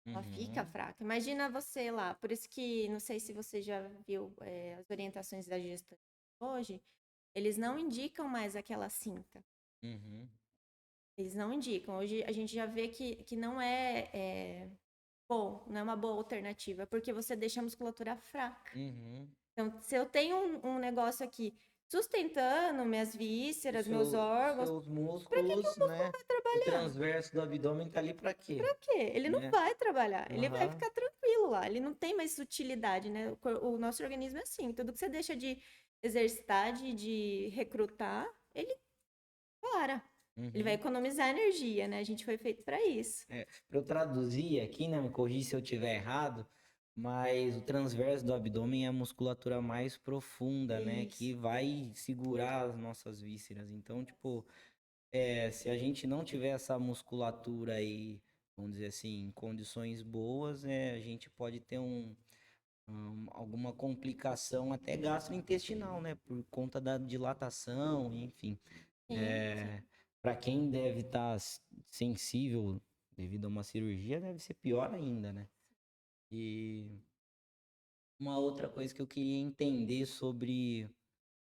[SPEAKER 2] Ela fica
[SPEAKER 1] Uhum,
[SPEAKER 2] fraca. Imagina você lá. Por isso que, não sei se você já viu, as orientações da gestante hoje, eles não indicam mais aquela cinta.
[SPEAKER 1] uhum,
[SPEAKER 2] Eles não indicam. Hoje a gente já vê que não bom, não é uma boa alternativa, porque você deixa a musculatura fraca.
[SPEAKER 1] uhum.
[SPEAKER 2] Então, se eu tenho um negócio aqui sustentando minhas vísceras, meus órgãos,
[SPEAKER 1] Seus
[SPEAKER 2] pra que
[SPEAKER 1] músculos,
[SPEAKER 2] o músculo
[SPEAKER 1] né?
[SPEAKER 2] vai
[SPEAKER 1] O
[SPEAKER 2] trabalhar?
[SPEAKER 1] transverso do abdômen tá ali pra quê?
[SPEAKER 2] Pra quê? Ele não
[SPEAKER 1] Né?
[SPEAKER 2] vai trabalhar, ele vai
[SPEAKER 1] Aham.
[SPEAKER 2] ficar tranquilo lá, ele não tem mais utilidade, né? O nosso organismo é assim, tudo que você deixa de exercitar, de recrutar, ele para. Ele vai
[SPEAKER 1] Uhum.
[SPEAKER 2] economizar energia, né? A gente foi feito para isso.
[SPEAKER 1] É, para eu traduzir aqui, né? Me corrija se eu tiver errado, mas o transverso do abdômen é a musculatura mais profunda, né? Que
[SPEAKER 2] Isso.
[SPEAKER 1] vai segurar as nossas vísceras. Então, tipo, se a gente não tiver essa musculatura aí, vamos dizer assim, em condições boas, a gente pode ter alguma complicação até gastrointestinal, né? Por conta da dilatação, enfim.
[SPEAKER 2] Sim, sim.
[SPEAKER 1] É, para quem deve estar sensível devido a uma cirurgia, deve ser pior ainda, né? E Uma outra coisa que eu queria entender sobre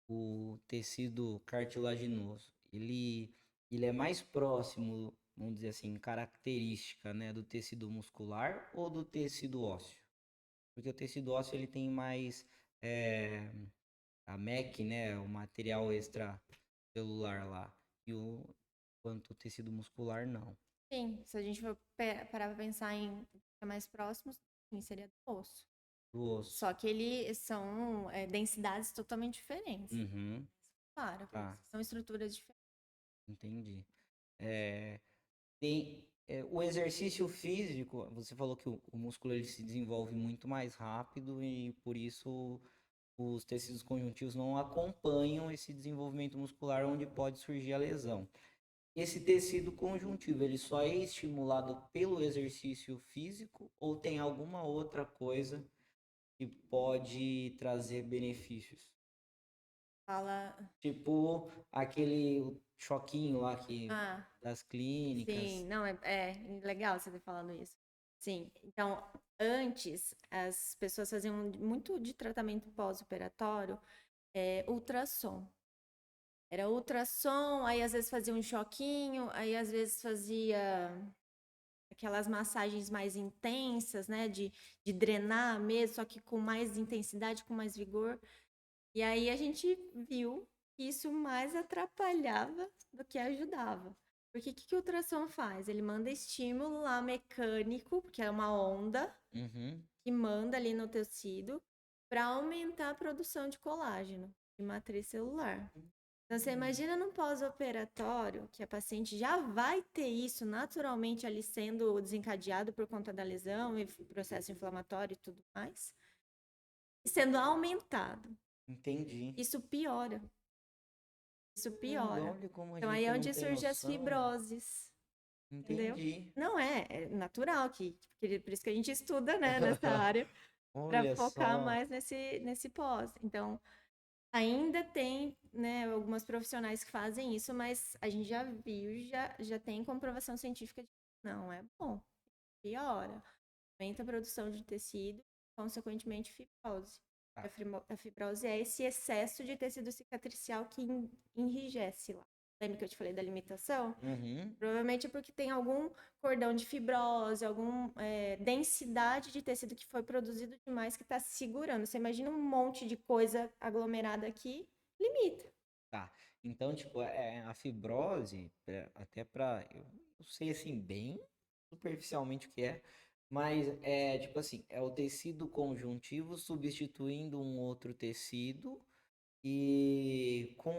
[SPEAKER 1] o tecido cartilaginoso. Ele é mais próximo, vamos dizer assim, em característica, né, do tecido muscular ou do tecido ósseo? Porque o tecido ósseo ele tem mais eh, a MEC, né, o material extracelular lá, e quanto o tecido muscular não.
[SPEAKER 2] Sim, se a gente for parar pra pensar em ficar mais próximos, sim, seria do osso.
[SPEAKER 1] Do osso.
[SPEAKER 2] Só que eles são densidades totalmente diferentes.
[SPEAKER 1] Uhum,
[SPEAKER 2] Claro,
[SPEAKER 1] tá,
[SPEAKER 2] são estruturas diferentes.
[SPEAKER 1] entendi. É, o exercício físico, você falou que o músculo ele se desenvolve muito mais rápido e por isso os tecidos conjuntivos não acompanham esse desenvolvimento muscular onde pode surgir a lesão. Esse tecido conjuntivo, ele só é estimulado pelo exercício físico ou tem alguma outra coisa que pode trazer benefícios?
[SPEAKER 2] Fala.
[SPEAKER 1] Tipo aquele choquinho lá que,
[SPEAKER 2] Ah,
[SPEAKER 1] das
[SPEAKER 2] sim,
[SPEAKER 1] clínicas.
[SPEAKER 2] não, é legal você ter falado isso. Sim, então, antes, as pessoas faziam muito de tratamento pós-operatório, ultrassom. Era ultrassom, aí às vezes fazia um choquinho, aí às vezes fazia aquelas massagens mais intensas, né, de drenar mesmo, só que com mais intensidade, com mais vigor. E aí a gente viu que isso mais atrapalhava do que ajudava. Porque o que, que o ultrassom faz? Ele manda estímulo lá mecânico, porque é uma onda
[SPEAKER 1] Uhum.
[SPEAKER 2] que manda ali no tecido, para aumentar a produção de colágeno, de matriz celular. Então, você imagina no pós-operatório, que a paciente já vai ter isso naturalmente ali sendo desencadeado por conta da lesão e processo inflamatório e tudo mais, e sendo aumentado.
[SPEAKER 1] Entendi.
[SPEAKER 2] Isso piora. Isso
[SPEAKER 1] Caramba,
[SPEAKER 2] piora.
[SPEAKER 1] olha como a
[SPEAKER 2] Então, aí
[SPEAKER 1] gente
[SPEAKER 2] é
[SPEAKER 1] não
[SPEAKER 2] onde
[SPEAKER 1] tem
[SPEAKER 2] surgem as
[SPEAKER 1] noção.
[SPEAKER 2] fibroses, entendeu?
[SPEAKER 1] Entendi.
[SPEAKER 2] Não é natural que por isso que a gente estuda, né, nessa área, para
[SPEAKER 1] Olha
[SPEAKER 2] focar
[SPEAKER 1] só.
[SPEAKER 2] mais nesse pós. Então, ainda tem, né, algumas profissionais que fazem isso, mas a gente já viu, já tem comprovação científica de que não é bom, piora. Aumenta a produção de tecido, consequentemente fibrose.
[SPEAKER 1] Tá.
[SPEAKER 2] A fibrose é esse excesso de tecido cicatricial que enrijece lá. Lembra que eu te falei da limitação?
[SPEAKER 1] Uhum.
[SPEAKER 2] Provavelmente é porque tem algum cordão de fibrose, alguma densidade de tecido que foi produzido demais que está segurando. Você imagina um monte de coisa aglomerada aqui, limita.
[SPEAKER 1] Tá. Então, tipo, a fibrose, até pra. Eu sei assim, bem superficialmente o que é, mas é tipo assim, é o tecido conjuntivo substituindo um outro tecido e com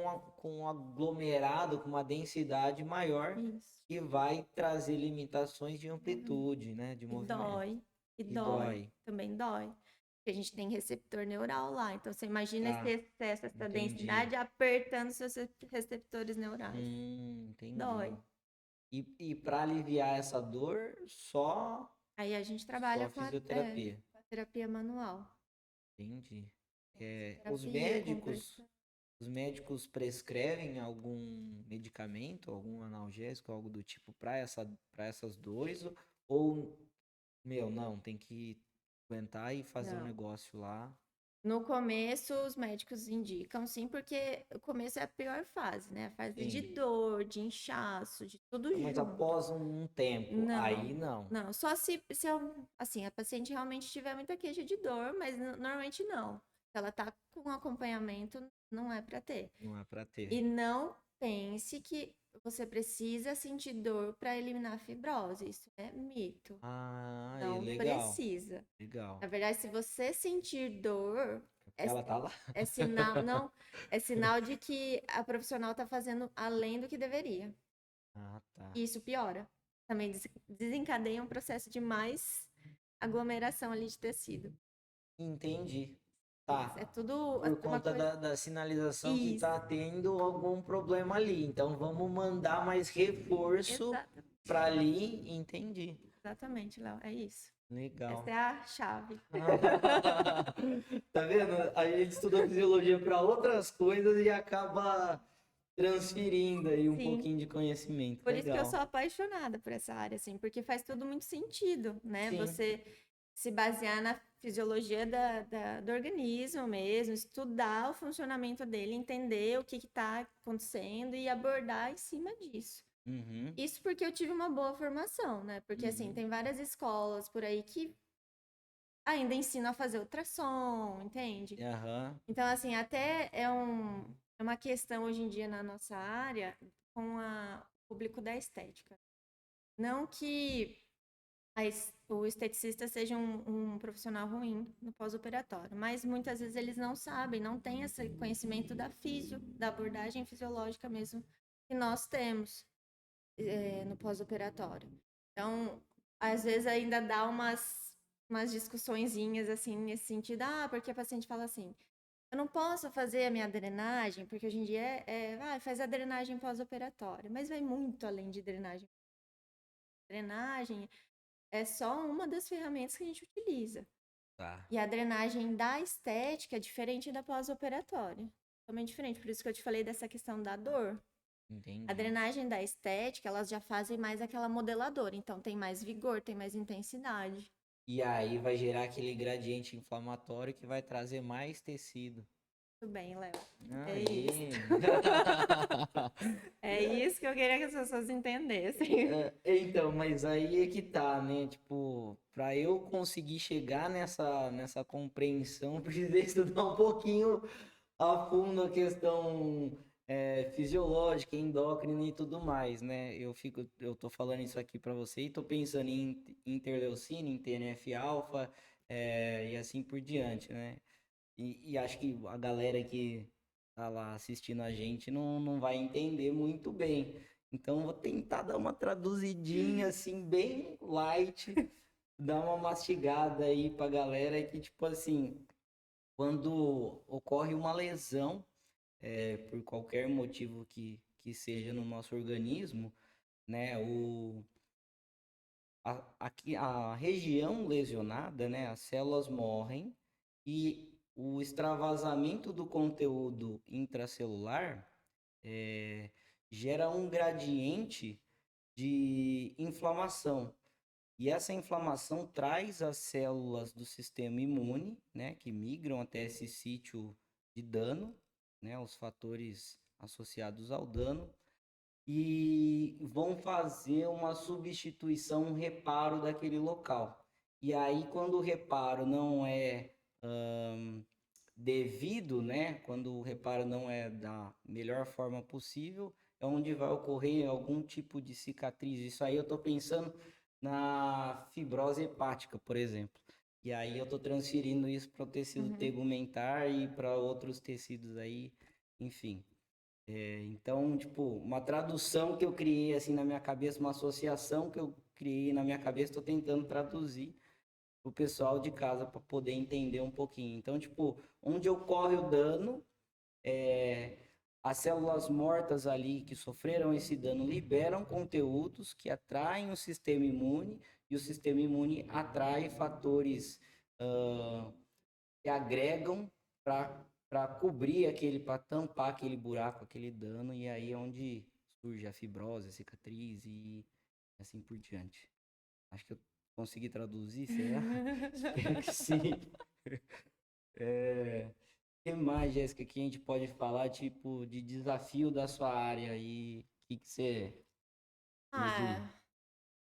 [SPEAKER 1] um aglomerado, com uma densidade maior,
[SPEAKER 2] Isso.
[SPEAKER 1] que vai trazer limitações de
[SPEAKER 2] Uhum.
[SPEAKER 1] amplitude, né? De
[SPEAKER 2] E
[SPEAKER 1] movimento.
[SPEAKER 2] dói, e
[SPEAKER 1] E
[SPEAKER 2] dói,
[SPEAKER 1] dói.
[SPEAKER 2] também dói. Porque a gente tem receptor neural lá. Então, você imagina esse
[SPEAKER 1] Tá,
[SPEAKER 2] excesso, essa
[SPEAKER 1] entendi.
[SPEAKER 2] densidade apertando seus receptores neurais.
[SPEAKER 1] Entendi.
[SPEAKER 2] Dói.
[SPEAKER 1] E para aliviar essa dor,
[SPEAKER 2] Aí a gente trabalha
[SPEAKER 1] só
[SPEAKER 2] com
[SPEAKER 1] fisioterapia.
[SPEAKER 2] com a terapia manual.
[SPEAKER 1] Entendi. Os
[SPEAKER 2] Fisioterapia,
[SPEAKER 1] médicos,
[SPEAKER 2] compressão.
[SPEAKER 1] os médicos prescrevem algum medicamento, algum analgésico, algo do tipo para essas dores ou meu, não, tem que aguentar e fazer um
[SPEAKER 2] Não.
[SPEAKER 1] negócio lá.
[SPEAKER 2] No começo, os médicos indicam sim, porque o começo é a pior fase, né? A fase de
[SPEAKER 1] Sim.
[SPEAKER 2] dor, de inchaço, de tudo
[SPEAKER 1] Mas
[SPEAKER 2] junto.
[SPEAKER 1] após um tempo,
[SPEAKER 2] Não,
[SPEAKER 1] aí não.
[SPEAKER 2] não. Só se assim, a paciente realmente tiver muita queixa de dor, mas normalmente não. Se ela tá com acompanhamento, não é para ter.
[SPEAKER 1] Não é para ter.
[SPEAKER 2] E não pense que você precisa sentir dor para eliminar a fibrose. Isso é mito.
[SPEAKER 1] Ah,
[SPEAKER 2] Não
[SPEAKER 1] legal.
[SPEAKER 2] precisa.
[SPEAKER 1] Legal.
[SPEAKER 2] Na verdade, se você sentir dor,
[SPEAKER 1] Porque
[SPEAKER 2] é,
[SPEAKER 1] ela tá lá.
[SPEAKER 2] é sinal, não, é sinal de que a profissional está fazendo além do que deveria.
[SPEAKER 1] Ah, tá.
[SPEAKER 2] E isso piora. Também desencadeia um processo de mais aglomeração ali de tecido.
[SPEAKER 1] Entendi.
[SPEAKER 2] É
[SPEAKER 1] Tá.
[SPEAKER 2] tudo
[SPEAKER 1] Por
[SPEAKER 2] uma
[SPEAKER 1] conta
[SPEAKER 2] coisa.
[SPEAKER 1] da sinalização que
[SPEAKER 2] Isso,
[SPEAKER 1] tá tendo algum problema ali. Então vamos mandar mais reforço
[SPEAKER 2] exatamente.
[SPEAKER 1] para ali. Entendi.
[SPEAKER 2] Exatamente, Léo. É isso. Essa
[SPEAKER 1] Legal.
[SPEAKER 2] é a chave.
[SPEAKER 1] Tá vendo? A gente estuda fisiologia para outras coisas e acaba transferindo aí um
[SPEAKER 2] Sim.
[SPEAKER 1] pouquinho de conhecimento.
[SPEAKER 2] Por isso que eu sou
[SPEAKER 1] Legal.
[SPEAKER 2] apaixonada por essa área, assim, porque faz tudo muito sentido, né?
[SPEAKER 1] Sim.
[SPEAKER 2] se basear na fisiologia do organismo mesmo, estudar o funcionamento dele, entender o que está acontecendo e abordar em cima disso.
[SPEAKER 1] Uhum,
[SPEAKER 2] Isso porque eu tive uma boa formação, né? Porque, assim,
[SPEAKER 1] uhum,
[SPEAKER 2] tem várias escolas por aí que ainda ensinam a fazer ultrassom, entende?
[SPEAKER 1] aham,
[SPEAKER 2] Então, assim, até é uma questão hoje em dia na nossa área com o público da estética. Não que o esteticista seja um profissional ruim no pós-operatório, mas muitas vezes eles não sabem, não têm esse conhecimento da da abordagem fisiológica mesmo que nós temos no pós-operatório. Então, às vezes ainda dá umas discussõezinhas assim nesse sentido, porque a paciente fala assim, eu não posso fazer a minha drenagem, porque hoje em dia faz a drenagem pós-operatória, mas vai muito além de drenagem. Drenagem é só uma das ferramentas que a gente utiliza.
[SPEAKER 1] tá,
[SPEAKER 2] E a drenagem da estética é diferente da pós-operatória. Totalmente diferente. Por isso que eu te falei dessa questão da dor. A
[SPEAKER 1] entendi.
[SPEAKER 2] drenagem da estética, elas já fazem mais aquela modeladora. Então, tem mais vigor, tem mais intensidade.
[SPEAKER 1] E aí vai gerar aquele gradiente inflamatório que vai trazer mais tecido.
[SPEAKER 2] Tudo bem, Léo. É isso.
[SPEAKER 1] Aí.
[SPEAKER 2] É isso que eu queria que as pessoas entendessem.
[SPEAKER 1] Então, mas aí é que tá, né? Tipo, para eu conseguir chegar nessa compreensão, eu precisei estudar um pouquinho a fundo a questão fisiológica, endócrina e tudo mais, né? Eu tô falando isso aqui para você e tô pensando em interleucina, em TNF-alfa, e assim por diante, né? E acho que a galera que tá lá assistindo a gente não vai entender muito bem. Então, eu vou tentar dar uma traduzidinha, assim, bem light, dar uma mastigada aí pra galera que, tipo assim, quando ocorre uma lesão, por qualquer motivo que seja no nosso organismo, né, aqui, a região lesionada, né, as células morrem e o extravasamento do conteúdo intracelular é, gera um gradiente de inflamação. E essa inflamação traz as células do sistema imune, né, que migram até esse sítio de dano, né, os fatores associados ao dano, e vão fazer uma substituição, um reparo daquele local. E aí, quando o reparo não é devido, né, quando o reparo não é da melhor forma possível, é onde vai ocorrer algum tipo de cicatriz. Isso aí eu estou pensando na fibrose hepática, por exemplo. E aí eu estou transferindo isso para o tecido
[SPEAKER 2] Uhum.
[SPEAKER 1] tegumentar e para outros tecidos aí, enfim. Então, tipo, uma tradução que eu criei assim na minha cabeça, uma associação que eu criei na minha cabeça, estou tentando traduzir o pessoal de casa para poder entender um pouquinho. Então, tipo, onde ocorre o dano, as células mortas ali que sofreram esse dano liberam conteúdos que atraem o sistema imune e o sistema imune atrai fatores que agregam para cobrir aquele, para tampar aquele buraco, aquele dano, e aí é onde surge a fibrose, a cicatriz e assim por diante. Acho que eu consegui traduzir, será? Espero que sim. O que mais, Jéssica, que a gente pode falar, tipo, de desafio da sua área e o que você tem de...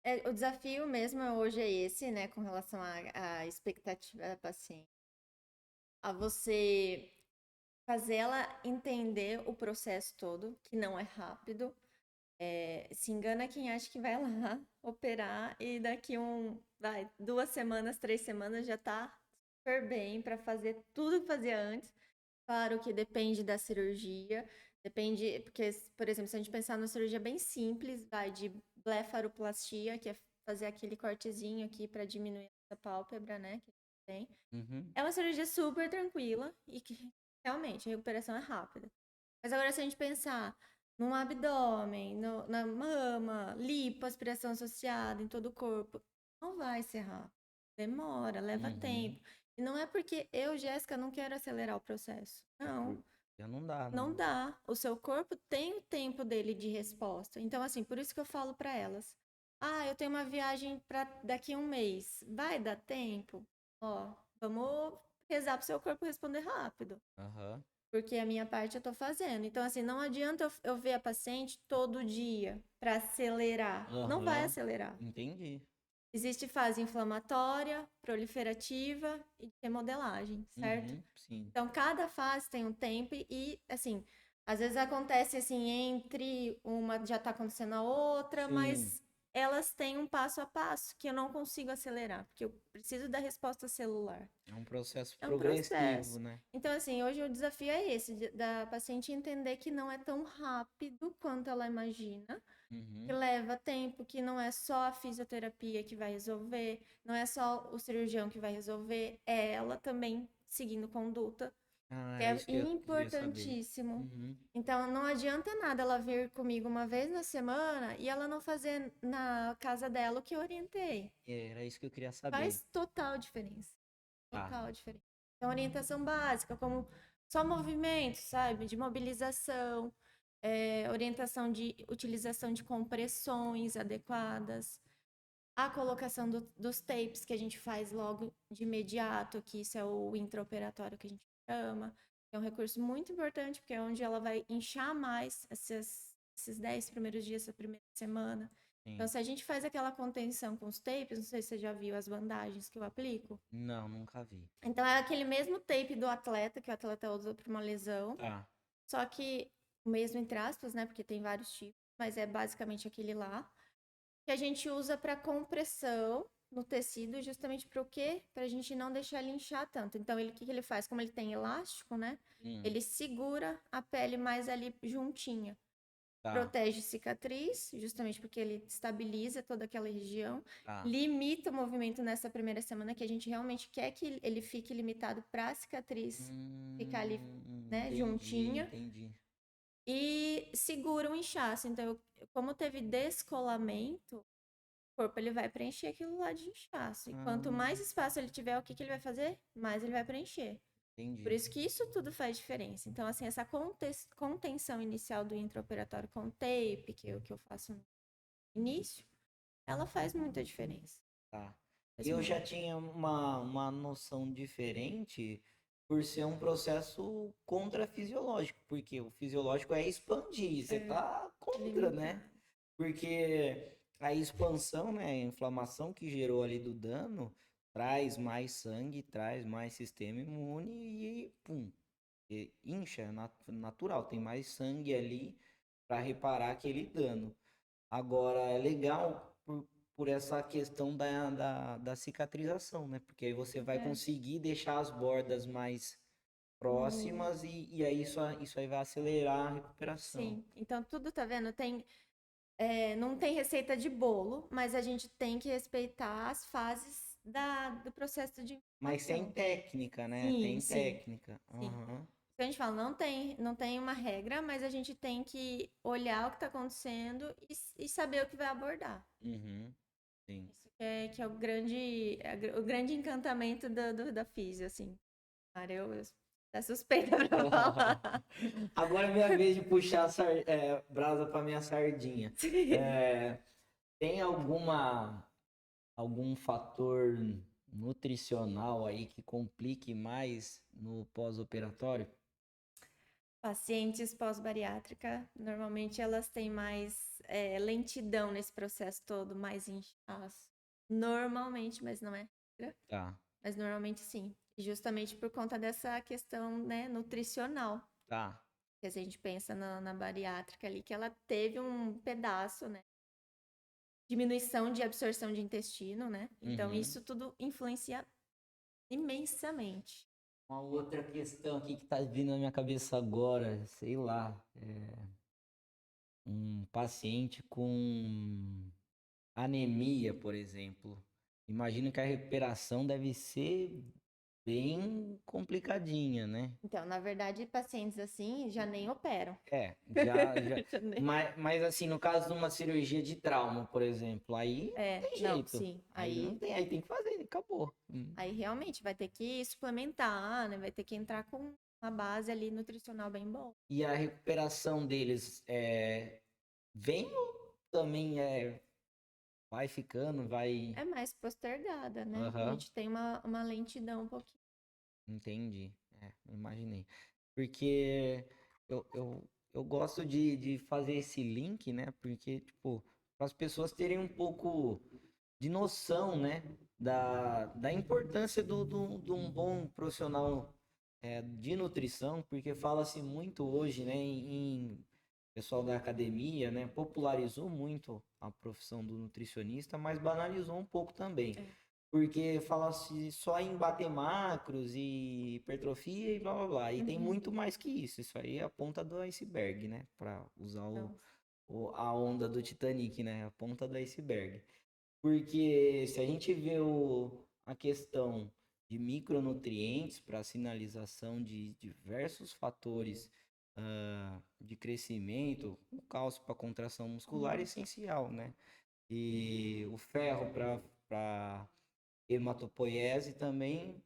[SPEAKER 2] Ah, o desafio mesmo hoje é esse, né, com relação à expectativa da paciente. A você fazer ela entender o processo todo, que não é rápido. Se engana quem acha que vai lá operar e daqui 2 semanas, 3 semanas já tá super bem para fazer tudo que fazia antes. Claro que depende da cirurgia, depende, porque, por exemplo, se a gente pensar numa cirurgia bem simples, vai de blefaroplastia, que é fazer aquele cortezinho aqui para diminuir essa pálpebra, né, que tem.
[SPEAKER 1] Uhum,
[SPEAKER 2] É uma cirurgia super tranquila e que realmente a recuperação é rápida. Mas agora, se a gente pensar no abdômen, na mama, lipo, aspiração associada em todo o corpo, não vai ser rápido. Demora, leva
[SPEAKER 1] uhum.
[SPEAKER 2] tempo. E não é porque eu, Jéssica, não quero acelerar o processo. Não,
[SPEAKER 1] Já não dá,
[SPEAKER 2] não
[SPEAKER 1] né?
[SPEAKER 2] dá. O seu corpo tem o tempo dele de resposta. Então, assim, por isso que eu falo para elas. Ah, eu tenho uma viagem para daqui a um mês. Vai dar tempo? Ó, vamos rezar pro seu corpo responder rápido.
[SPEAKER 1] Aham.
[SPEAKER 2] Porque a minha parte eu tô fazendo. Então, assim, não adianta eu ver a paciente todo dia para acelerar. Não vai
[SPEAKER 1] Aham.
[SPEAKER 2] acelerar.
[SPEAKER 1] Entendi.
[SPEAKER 2] Existe fase inflamatória, proliferativa e de remodelagem, certo?
[SPEAKER 1] Uhum. Sim.
[SPEAKER 2] Então, cada fase tem um tempo e, assim, às vezes acontece assim, entre uma já tá acontecendo a outra,
[SPEAKER 1] Sim.
[SPEAKER 2] mas elas têm um passo a passo que eu não consigo acelerar, porque eu preciso da resposta celular.
[SPEAKER 1] É um processo
[SPEAKER 2] É um
[SPEAKER 1] progressivo,
[SPEAKER 2] processo.
[SPEAKER 1] né?
[SPEAKER 2] Então, assim, hoje o desafio é esse, da paciente entender que não é tão rápido quanto ela imagina, que
[SPEAKER 1] Uhum.
[SPEAKER 2] leva tempo, que não é só a fisioterapia que vai resolver, não é só o cirurgião que vai resolver, é ela também seguindo conduta,
[SPEAKER 1] Ah,
[SPEAKER 2] que
[SPEAKER 1] era
[SPEAKER 2] é
[SPEAKER 1] isso que eu queria saber.
[SPEAKER 2] importantíssimo.
[SPEAKER 1] Uhum.
[SPEAKER 2] Então, não adianta nada ela vir comigo uma vez na semana e ela não fazer na casa dela o que eu orientei.
[SPEAKER 1] Era isso que eu queria saber.
[SPEAKER 2] Faz total diferença.
[SPEAKER 1] Tá.
[SPEAKER 2] Total diferença. Então, orientação básica, como só movimento, sabe? De mobilização, orientação de utilização de compressões adequadas, a colocação dos tapes que a gente faz logo de imediato, que isso é o intraoperatório que a gente chama. É um recurso muito importante, porque é onde ela vai inchar mais esses 10 primeiros dias, essa primeira semana. Então,
[SPEAKER 1] Sim.
[SPEAKER 2] se a gente faz aquela contenção com os tapes, não sei se você já viu as bandagens que eu aplico.
[SPEAKER 1] Não, nunca vi.
[SPEAKER 2] Então, é aquele mesmo tape do atleta, que o atleta usa para uma lesão,
[SPEAKER 1] Tá.
[SPEAKER 2] só que o mesmo entre aspas, né? Porque tem vários tipos, mas é basicamente aquele lá que a gente usa para compressão no tecido, justamente para o quê? Para a gente não deixar ele inchar tanto. Então, o que que ele faz? Como ele tem elástico, né?
[SPEAKER 1] Hum.
[SPEAKER 2] Ele segura a pele mais ali juntinha.
[SPEAKER 1] Tá.
[SPEAKER 2] Protege cicatriz, justamente porque ele estabiliza toda aquela região.
[SPEAKER 1] Tá.
[SPEAKER 2] Limita o movimento nessa primeira semana, que a gente realmente quer que ele fique limitado para a cicatriz ficar ali, né,
[SPEAKER 1] Entendi,
[SPEAKER 2] juntinha
[SPEAKER 1] entendi.
[SPEAKER 2] e segura o inchaço. Então, como teve descolamento, o corpo ele vai preencher aquilo lá de inchaço. E quanto
[SPEAKER 1] Ah,
[SPEAKER 2] mais espaço ele tiver, o que que ele vai fazer? Mais ele vai preencher. Por
[SPEAKER 1] entendi.
[SPEAKER 2] isso que isso tudo faz diferença. Então, assim, essa contenção inicial do intraoperatório com tape, que eu faço no início, ela faz muita diferença.
[SPEAKER 1] Tá.
[SPEAKER 2] Faz
[SPEAKER 1] Eu já
[SPEAKER 2] muito.
[SPEAKER 1] tinha uma noção diferente por ser um processo contrafisiológico, porque o fisiológico é expandir, você
[SPEAKER 2] É,
[SPEAKER 1] tá contra, né?
[SPEAKER 2] limitar.
[SPEAKER 1] Porque a expansão, né, a inflamação que gerou ali do dano, traz mais sangue, traz mais sistema imune e pum, incha, é natural, tem mais sangue ali para reparar aquele dano. Agora, é legal por essa questão da cicatrização, né? Porque aí você vai
[SPEAKER 2] É.
[SPEAKER 1] conseguir deixar as bordas mais
[SPEAKER 2] Uhum.
[SPEAKER 1] próximas e aí isso aí vai acelerar a recuperação.
[SPEAKER 2] Sim. Então, tudo, tá vendo? Não tem receita de bolo, mas a gente tem que respeitar as fases do processo de
[SPEAKER 1] Mas tem
[SPEAKER 2] inflamação.
[SPEAKER 1] técnica, né?
[SPEAKER 2] Sim,
[SPEAKER 1] Tem
[SPEAKER 2] sim,
[SPEAKER 1] técnica.
[SPEAKER 2] sim.
[SPEAKER 1] Aham.
[SPEAKER 2] Então, a gente fala, não tem uma regra, mas a gente tem que olhar o que está acontecendo e saber o que vai abordar.
[SPEAKER 1] Uhum. Sim.
[SPEAKER 2] Isso que é o grande encantamento da físio, assim. Cara, eu tá suspeita pra falar.
[SPEAKER 1] Agora é minha vez de puxar a brasa para minha sardinha.
[SPEAKER 2] Sim.
[SPEAKER 1] É, tem algum fator nutricional aí que complique mais no pós-operatório?
[SPEAKER 2] Pacientes pós-bariátrica, normalmente elas têm mais lentidão nesse processo todo, mais inchaço. Normalmente, mas não é regra,
[SPEAKER 1] Tá,
[SPEAKER 2] mas normalmente sim. E justamente por conta dessa questão, né, nutricional.
[SPEAKER 1] tá.
[SPEAKER 2] Que a gente pensa na bariátrica ali, que ela teve um pedaço, né? Diminuição de absorção de intestino, né? Então,
[SPEAKER 1] Uhum.
[SPEAKER 2] isso tudo influencia imensamente.
[SPEAKER 1] Uma outra questão aqui que tá vindo na minha cabeça agora, sei lá, um paciente com anemia, por exemplo. Imagino que a recuperação deve ser bem complicadinha, né?
[SPEAKER 2] Então, na verdade, pacientes assim já nem operam.
[SPEAKER 1] É, já.
[SPEAKER 2] Já nem-
[SPEAKER 1] Mas assim, no caso de uma cirurgia de trauma, por exemplo, aí não tem
[SPEAKER 2] Não,
[SPEAKER 1] jeito.
[SPEAKER 2] sim.
[SPEAKER 1] Aí não
[SPEAKER 2] Aí,
[SPEAKER 1] tem, aí tem que fazer, acabou.
[SPEAKER 2] aí realmente vai ter que suplementar, né? Vai ter que entrar com uma base ali nutricional bem boa.
[SPEAKER 1] E a recuperação deles vem ou também vai ficando, vai.
[SPEAKER 2] É mais postergada, né? A
[SPEAKER 1] Aham,
[SPEAKER 2] gente tem uma lentidão um pouquinho.
[SPEAKER 1] entendi. É, imaginei. Porque eu gosto de fazer esse link, né? Porque, tipo, para as pessoas terem um pouco de noção, né? Da importância de um bom profissional de nutrição, porque fala-se muito hoje, né? Em pessoal da academia, né? Popularizou muito a profissão do nutricionista, mas banalizou um pouco também.
[SPEAKER 2] É.
[SPEAKER 1] Porque fala-se só em bater macros e hipertrofia e blá blá blá. E tem
[SPEAKER 2] Uhum.
[SPEAKER 1] muito mais que isso. Isso aí é a ponta do iceberg, né? Para usar
[SPEAKER 2] Então,
[SPEAKER 1] a onda do Titanic, né? A ponta do iceberg. Porque se a gente vê a questão de micronutrientes para sinalização de diversos fatores de crescimento, o cálcio para contração muscular é
[SPEAKER 2] uhum.
[SPEAKER 1] essencial, né? E o ferro para hematopoiese também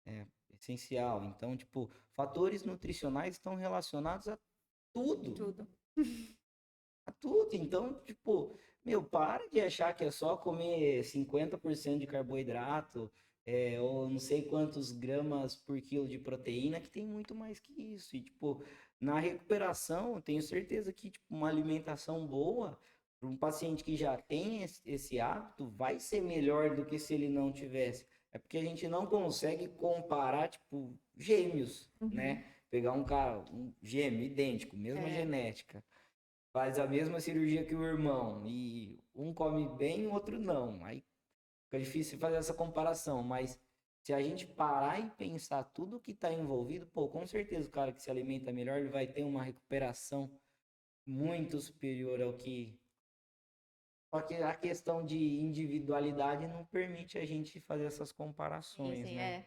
[SPEAKER 1] é essencial. Então, tipo, fatores nutricionais estão relacionados tudo,
[SPEAKER 2] Tudo.
[SPEAKER 1] a tudo. Então, tipo, meu, para de achar que é só comer 50% de carboidrato, ou não sei quantos gramas por quilo de proteína, que tem muito mais que isso. E, tipo, na recuperação, eu tenho certeza que, tipo, uma alimentação boa para um paciente que já tem esse hábito vai ser melhor do que se ele não tivesse. É porque a gente não consegue comparar, tipo, gêmeos,
[SPEAKER 2] Uhum.
[SPEAKER 1] né? Pegar um cara, um gêmeo idêntico, mesma
[SPEAKER 2] É,
[SPEAKER 1] genética, faz a mesma cirurgia que o irmão e um come bem, o outro não. Aí fica difícil fazer essa comparação, mas se a gente parar e pensar tudo que está envolvido, pô, com certeza o cara que se alimenta melhor, ele vai ter uma recuperação muito superior ao que. Só que a questão de individualidade não permite a gente fazer essas
[SPEAKER 2] sim,
[SPEAKER 1] comparações,
[SPEAKER 2] sim,
[SPEAKER 1] né?
[SPEAKER 2] é.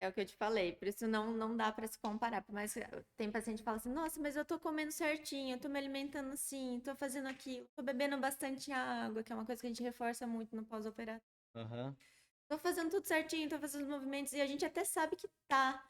[SPEAKER 2] É o que eu te falei, por isso não dá para se comparar. Por mais que tem paciente que fala assim, nossa, mas eu tô comendo certinho, eu tô me alimentando assim, tô fazendo aquilo, tô bebendo bastante água, que é uma coisa que a gente reforça muito no pós-operatório.
[SPEAKER 1] Aham,
[SPEAKER 2] Tô fazendo tudo certinho, tô fazendo os movimentos, e a gente até sabe que tá.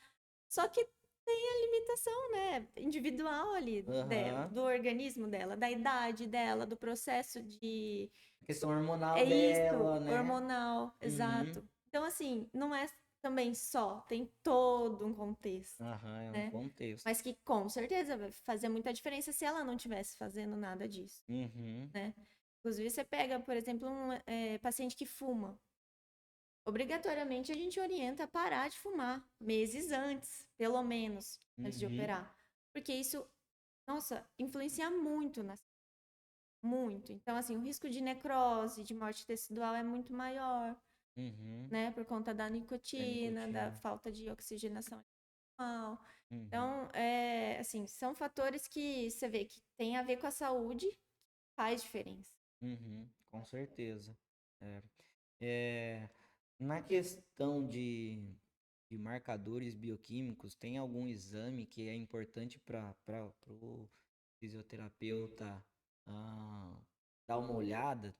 [SPEAKER 2] Só que tem a limitação, né, individual ali
[SPEAKER 1] aham.
[SPEAKER 2] do organismo dela, da idade dela, do processo de.
[SPEAKER 1] A questão hormonal
[SPEAKER 2] É isso,
[SPEAKER 1] dela, né?
[SPEAKER 2] hormonal,
[SPEAKER 1] Uhum.
[SPEAKER 2] exato. Então, assim, não é também só, tem todo um contexto,
[SPEAKER 1] Aham, é um
[SPEAKER 2] né?
[SPEAKER 1] contexto.
[SPEAKER 2] Mas que com certeza vai fazer muita diferença se ela não estivesse fazendo nada disso,
[SPEAKER 1] Uhum.
[SPEAKER 2] né? Inclusive, você pega, por exemplo, um paciente que fuma. Obrigatoriamente a gente orienta a parar de fumar meses antes, pelo menos, antes de
[SPEAKER 1] Uhum.
[SPEAKER 2] operar. Porque isso, nossa, influencia muito na muito. Então, assim, o risco de necrose, de morte tecidual é muito maior,
[SPEAKER 1] Uhum.
[SPEAKER 2] né? Por conta da
[SPEAKER 1] Da
[SPEAKER 2] nicotina, da
[SPEAKER 1] nicotina.
[SPEAKER 2] falta de oxigenação animal.
[SPEAKER 1] Uhum.
[SPEAKER 2] Então, assim, são fatores que você vê que tem a ver com a saúde, faz diferença.
[SPEAKER 1] Uhum. Com certeza. É. É, na questão de marcadores bioquímicos, tem algum exame que é importante para o fisioterapeuta ah, dar uma olhada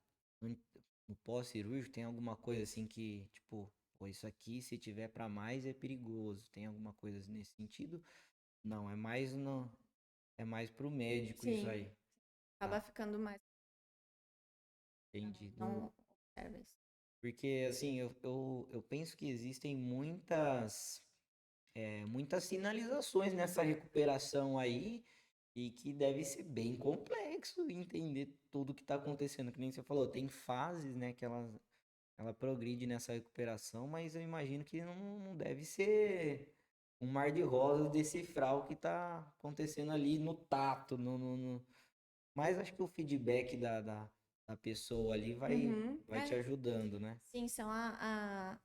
[SPEAKER 1] no pós-cirúrgico? Tem alguma coisa assim que, tipo, pô, isso aqui, se tiver para mais, é perigoso. Tem alguma coisa nesse sentido? Não, é mais no, é mais pro médico isso
[SPEAKER 2] Sim,
[SPEAKER 1] aí.
[SPEAKER 2] acaba
[SPEAKER 1] Tá,
[SPEAKER 2] ficando mais.
[SPEAKER 1] entendi.
[SPEAKER 2] Não observa isso.
[SPEAKER 1] Porque assim, eu penso que existem muitas sinalizações nessa recuperação aí e que deve ser bem complexo entender tudo que está acontecendo. Que nem você falou, tem fases, né, que ela progride nessa recuperação, mas eu imagino que não deve ser um mar de rosas decifrar o que está acontecendo ali no tato, mas acho que o feedback da pessoa ali
[SPEAKER 2] Uhum,
[SPEAKER 1] vai te ajudando, né?
[SPEAKER 2] sim, são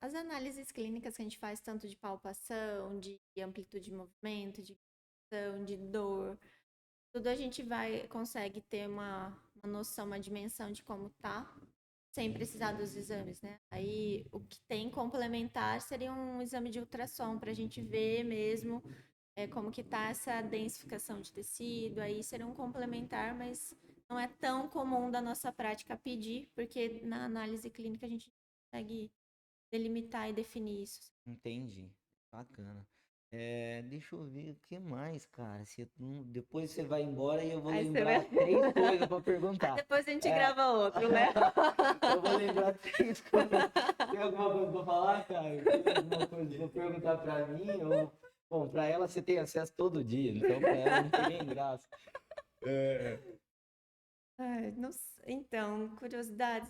[SPEAKER 2] as análises clínicas que a gente faz, tanto de palpação, de amplitude de movimento, de visão, de dor. Tudo a gente consegue ter uma noção, uma dimensão de como tá, sem precisar dos exames, né? Aí o que tem complementar seria um exame de ultrassom para a gente ver mesmo como que tá essa densificação de tecido. Aí seria um complementar, mas não é tão comum da nossa prática pedir, porque na análise clínica a gente consegue delimitar e definir isso.
[SPEAKER 1] Entendi. Bacana. Deixa eu ver o que mais, cara. Depois você vai embora e eu vou
[SPEAKER 2] Aí você
[SPEAKER 1] lembrar
[SPEAKER 2] vai.
[SPEAKER 1] 3 coisas pra
[SPEAKER 2] Aí
[SPEAKER 1] perguntar.
[SPEAKER 2] depois a gente
[SPEAKER 1] É,
[SPEAKER 2] grava outro, né?
[SPEAKER 1] eu vou lembrar 3 coisas. Tem alguma coisa pra falar, cara? Tem alguma coisa pra perguntar pra mim? Bom, pra ela você tem acesso todo dia, então pra ela não tem nem graça. É.
[SPEAKER 2] Ai, não então, curiosidades,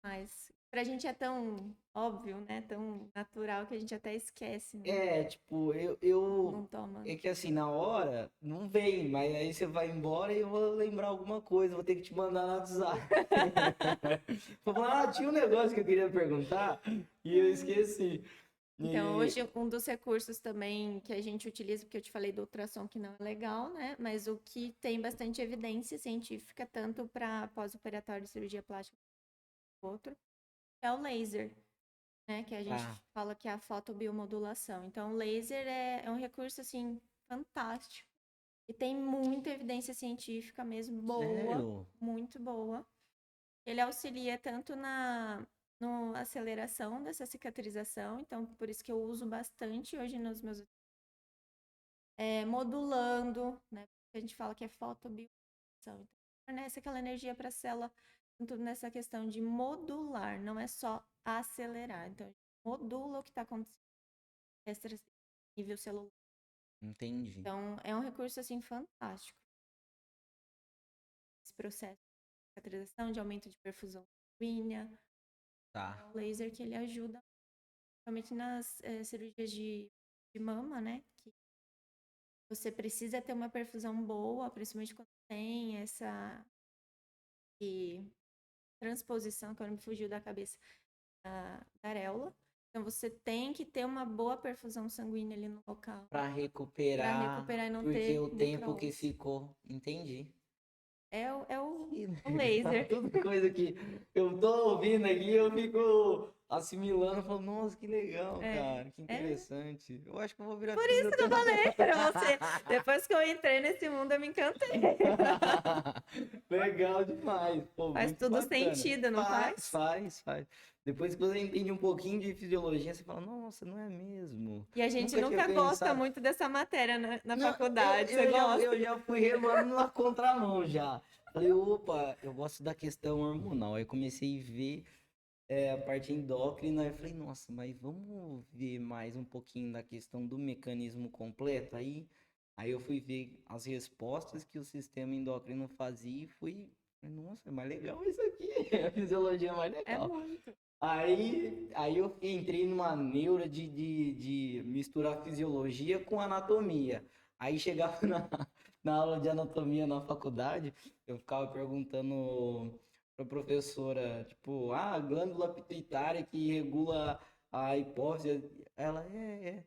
[SPEAKER 2] mas pra gente é tão óbvio, né? Tão natural que a gente até esquece, né?
[SPEAKER 1] Tipo,
[SPEAKER 2] Não toma.
[SPEAKER 1] é que assim, na hora, não vem, mas aí você vai embora e eu vou lembrar alguma coisa, vou ter que te mandar no WhatsApp. Vou falar, tinha um negócio que eu queria perguntar e eu esqueci.
[SPEAKER 2] Então,
[SPEAKER 1] E,
[SPEAKER 2] hoje, um dos recursos também que a gente utiliza, porque eu te falei do ultrassom que não é legal, né? Mas o que tem bastante evidência científica, tanto para pós-operatório de cirurgia plástica quanto outro, é o laser, né? Que a gente
[SPEAKER 1] ah,
[SPEAKER 2] fala que é a fotobiomodulação. Então, o laser é um recurso, assim, fantástico. E tem muita evidência científica mesmo, boa,
[SPEAKER 1] sério?
[SPEAKER 2] muito boa. Ele auxilia tanto na no aceleração dessa cicatrização, então por isso que eu uso bastante hoje nos meus modulando, né? A gente fala que é fotobioenergia. Então, fornece aquela energia para a célula, tanto nessa questão de modular, não é só acelerar. Então, a gente modula o que está acontecendo extra nível celular.
[SPEAKER 1] Entendi.
[SPEAKER 2] Então, é um recurso assim fantástico. Esse processo de cicatrização, de aumento de perfusão sanguínea, é
[SPEAKER 1] Tá.
[SPEAKER 2] o laser que ele ajuda, principalmente nas cirurgias de mama, né? Que você precisa ter uma perfusão boa, principalmente quando tem essa e transposição, que agora me fugiu da cabeça, da areola. Então você tem que ter uma boa perfusão sanguínea ali no local
[SPEAKER 1] Pra
[SPEAKER 2] para
[SPEAKER 1] recuperar,
[SPEAKER 2] recuperar e não
[SPEAKER 1] porque
[SPEAKER 2] ter
[SPEAKER 1] o tempo que
[SPEAKER 2] necrose.
[SPEAKER 1] ficou. Entendi.
[SPEAKER 2] É o
[SPEAKER 1] Legal.
[SPEAKER 2] laser.
[SPEAKER 1] Tudo coisa que eu tô ouvindo aqui, eu fico assimilando, falando, nossa, que legal,
[SPEAKER 2] É,
[SPEAKER 1] cara, que
[SPEAKER 2] é.
[SPEAKER 1] interessante. Eu acho que eu vou virar
[SPEAKER 2] Por isso que eu
[SPEAKER 1] fisioterapeuta.
[SPEAKER 2] falei para você. Depois que eu entrei nesse mundo, eu me encantei.
[SPEAKER 1] Legal demais, pô,
[SPEAKER 2] Faz
[SPEAKER 1] muito
[SPEAKER 2] tudo
[SPEAKER 1] bacana.
[SPEAKER 2] sentido, não faz?
[SPEAKER 1] Faz. Depois que você entende um pouquinho de fisiologia, você fala, nossa, não é mesmo?
[SPEAKER 2] E a gente
[SPEAKER 1] Nunca tinha
[SPEAKER 2] nunca gosta
[SPEAKER 1] pensado.
[SPEAKER 2] muito dessa matéria na
[SPEAKER 1] Não,
[SPEAKER 2] faculdade. Você
[SPEAKER 1] eu
[SPEAKER 2] gosta?
[SPEAKER 1] já fui remando na contramão já. Falei, opa, eu gosto da questão hormonal. Aí comecei a ver a parte endócrina. Aí falei, nossa, mas vamos ver mais um pouquinho da questão do mecanismo completo. Aí eu fui ver as respostas que o sistema endócrino fazia e fui, nossa, é mais legal isso aqui. A fisiologia é mais
[SPEAKER 2] É
[SPEAKER 1] legal.
[SPEAKER 2] muito.
[SPEAKER 1] Aí eu entrei numa neura de misturar fisiologia com anatomia. Aí chegava na aula de anatomia na faculdade, eu ficava perguntando para professora, tipo, a glândula pituitária que regula a hipófise. Ela é.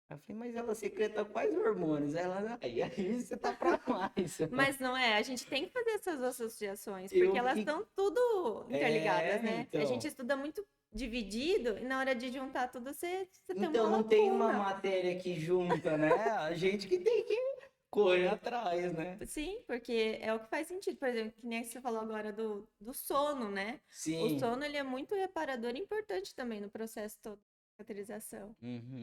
[SPEAKER 1] Aí eu falei, mas ela secreta quais hormônios? Aí você tá pra mais.
[SPEAKER 2] Mas não é, a gente tem que fazer essas associações, porque
[SPEAKER 1] Eu
[SPEAKER 2] elas
[SPEAKER 1] fiquei.
[SPEAKER 2] estão tudo interligadas, né? A gente
[SPEAKER 1] Então.
[SPEAKER 2] estuda muito dividido e na hora de juntar tudo você tem uma
[SPEAKER 1] Então, não tem uma
[SPEAKER 2] lacuna.
[SPEAKER 1] matéria que junta, né? A gente que tem que correr atrás, né?
[SPEAKER 2] Sim, porque é o que faz sentido. Por exemplo, que nem você falou agora do sono, né? O
[SPEAKER 1] Sim.
[SPEAKER 2] sono, ele é muito reparador e importante também no processo todo de cicatrização.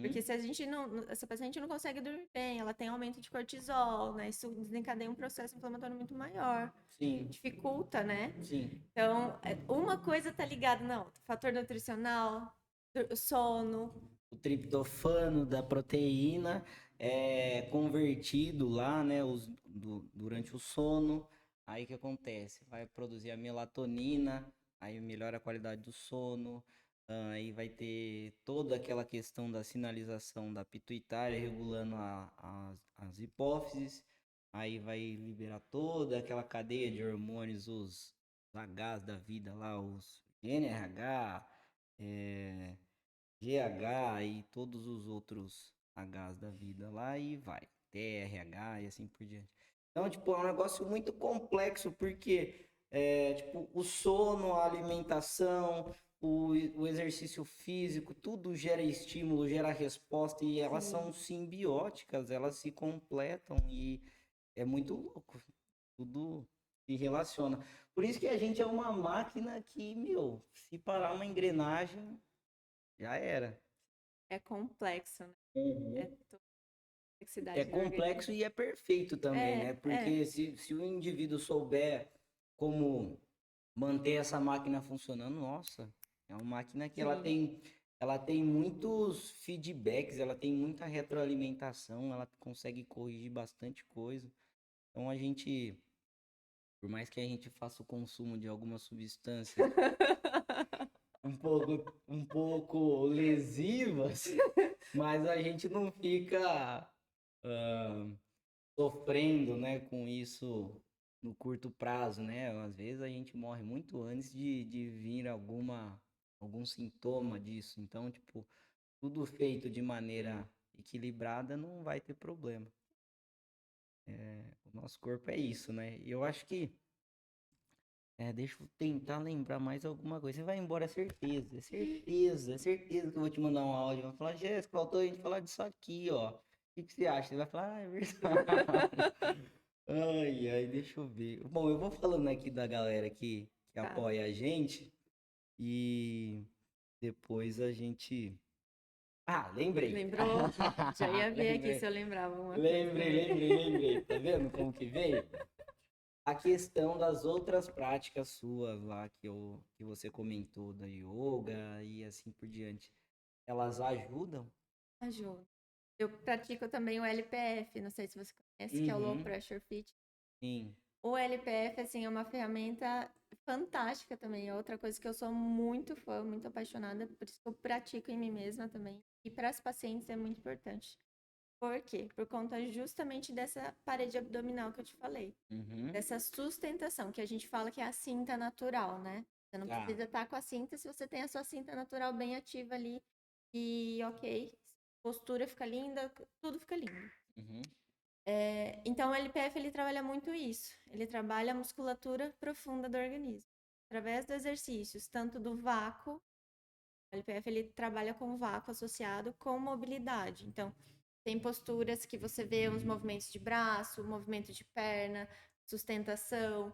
[SPEAKER 2] Porque
[SPEAKER 1] Uhum.
[SPEAKER 2] se a gente não, essa paciente não consegue dormir bem, ela tem aumento de cortisol, né? Isso desencadeia um processo inflamatório muito maior,
[SPEAKER 1] Sim.
[SPEAKER 2] dificulta, né?
[SPEAKER 1] Sim.
[SPEAKER 2] Então, uma coisa tá ligada, não, fator nutricional, sono.
[SPEAKER 1] O triptofano da proteína é convertido lá, né, durante o sono. Aí o que acontece? Vai produzir a melatonina, aí melhora a qualidade do sono. Aí vai ter toda aquela questão da sinalização da pituitária regulando as hipófises. Aí vai liberar toda aquela cadeia de hormônios, os Hs da vida lá, os GNRH, é, GH e todos os outros Hs da vida lá e vai. TRH e assim por diante. Então, tipo, é um negócio muito complexo porque, tipo, o sono, a alimentação, o exercício físico, tudo gera estímulo, gera resposta e elas
[SPEAKER 2] Sim.
[SPEAKER 1] são simbióticas, elas se completam e é muito louco. Tudo se relaciona. Por isso que a gente é uma máquina que, meu, se parar uma engrenagem, já era.
[SPEAKER 2] É complexo, né? É
[SPEAKER 1] Uhum.
[SPEAKER 2] toda a
[SPEAKER 1] É
[SPEAKER 2] complexidade do
[SPEAKER 1] complexo
[SPEAKER 2] organismo.
[SPEAKER 1] e é perfeito também, né?
[SPEAKER 2] É.
[SPEAKER 1] Porque se o indivíduo souber como manter essa máquina funcionando, nossa, é uma máquina que
[SPEAKER 2] Sim.
[SPEAKER 1] ela tem muitos feedbacks, ela tem muita retroalimentação, ela consegue corrigir bastante coisa. Então a gente, por mais que a gente faça o consumo de algumas substâncias um pouco lesivas, mas a gente não fica sofrendo, né, com isso no curto prazo, né? Às vezes a gente morre muito antes de vir algum sintoma disso. Então, tipo, tudo feito de maneira equilibrada não vai ter problema. O nosso corpo é isso, né? E eu acho que deixa eu tentar lembrar mais alguma coisa. Você vai embora, é certeza, é certeza, é certeza que eu vou te mandar um áudio. Vai falar, Jéssica, faltou a gente falar disso aqui, ó. O que que você acha? Você vai falar, é verdade. Ai, ai, deixa eu ver. Bom, eu vou falando aqui da galera que
[SPEAKER 2] Tá.
[SPEAKER 1] apoia a gente e depois a gente. Ah, lembrei.
[SPEAKER 2] Lembrou? Já ia ver aqui se
[SPEAKER 1] Lembrei,
[SPEAKER 2] eu lembrava alguma coisa também.
[SPEAKER 1] lembrei. Tá vendo como que veio? A questão das outras práticas suas lá que você comentou da yoga e assim por diante, elas ajudam?
[SPEAKER 2] Ajuda. Eu pratico também o LPF, não sei se você conhece, que é o Low
[SPEAKER 1] Uhum,
[SPEAKER 2] Pressure Fit.
[SPEAKER 1] sim.
[SPEAKER 2] O LPF, assim, é uma ferramenta fantástica também. É outra coisa que eu sou muito fã, muito apaixonada, por isso que eu pratico em mim mesma também. E para as pacientes é muito importante. Por quê? Por conta justamente dessa parede abdominal que eu te falei.
[SPEAKER 1] Uhum.
[SPEAKER 2] Dessa sustentação, que a gente fala que é a cinta natural, né? Você não
[SPEAKER 1] Tá.
[SPEAKER 2] precisa estar com a cinta se você tem a sua cinta natural bem ativa ali. E ok, postura fica linda, tudo fica lindo.
[SPEAKER 1] Uhum.
[SPEAKER 2] Então, o LPF ele trabalha muito isso. Ele trabalha a musculatura profunda do organismo. Através dos exercícios, tanto do vácuo, o LPF ele trabalha com vácuo associado com mobilidade. Então, tem posturas que você vê os movimentos de braço, movimento de perna, sustentação,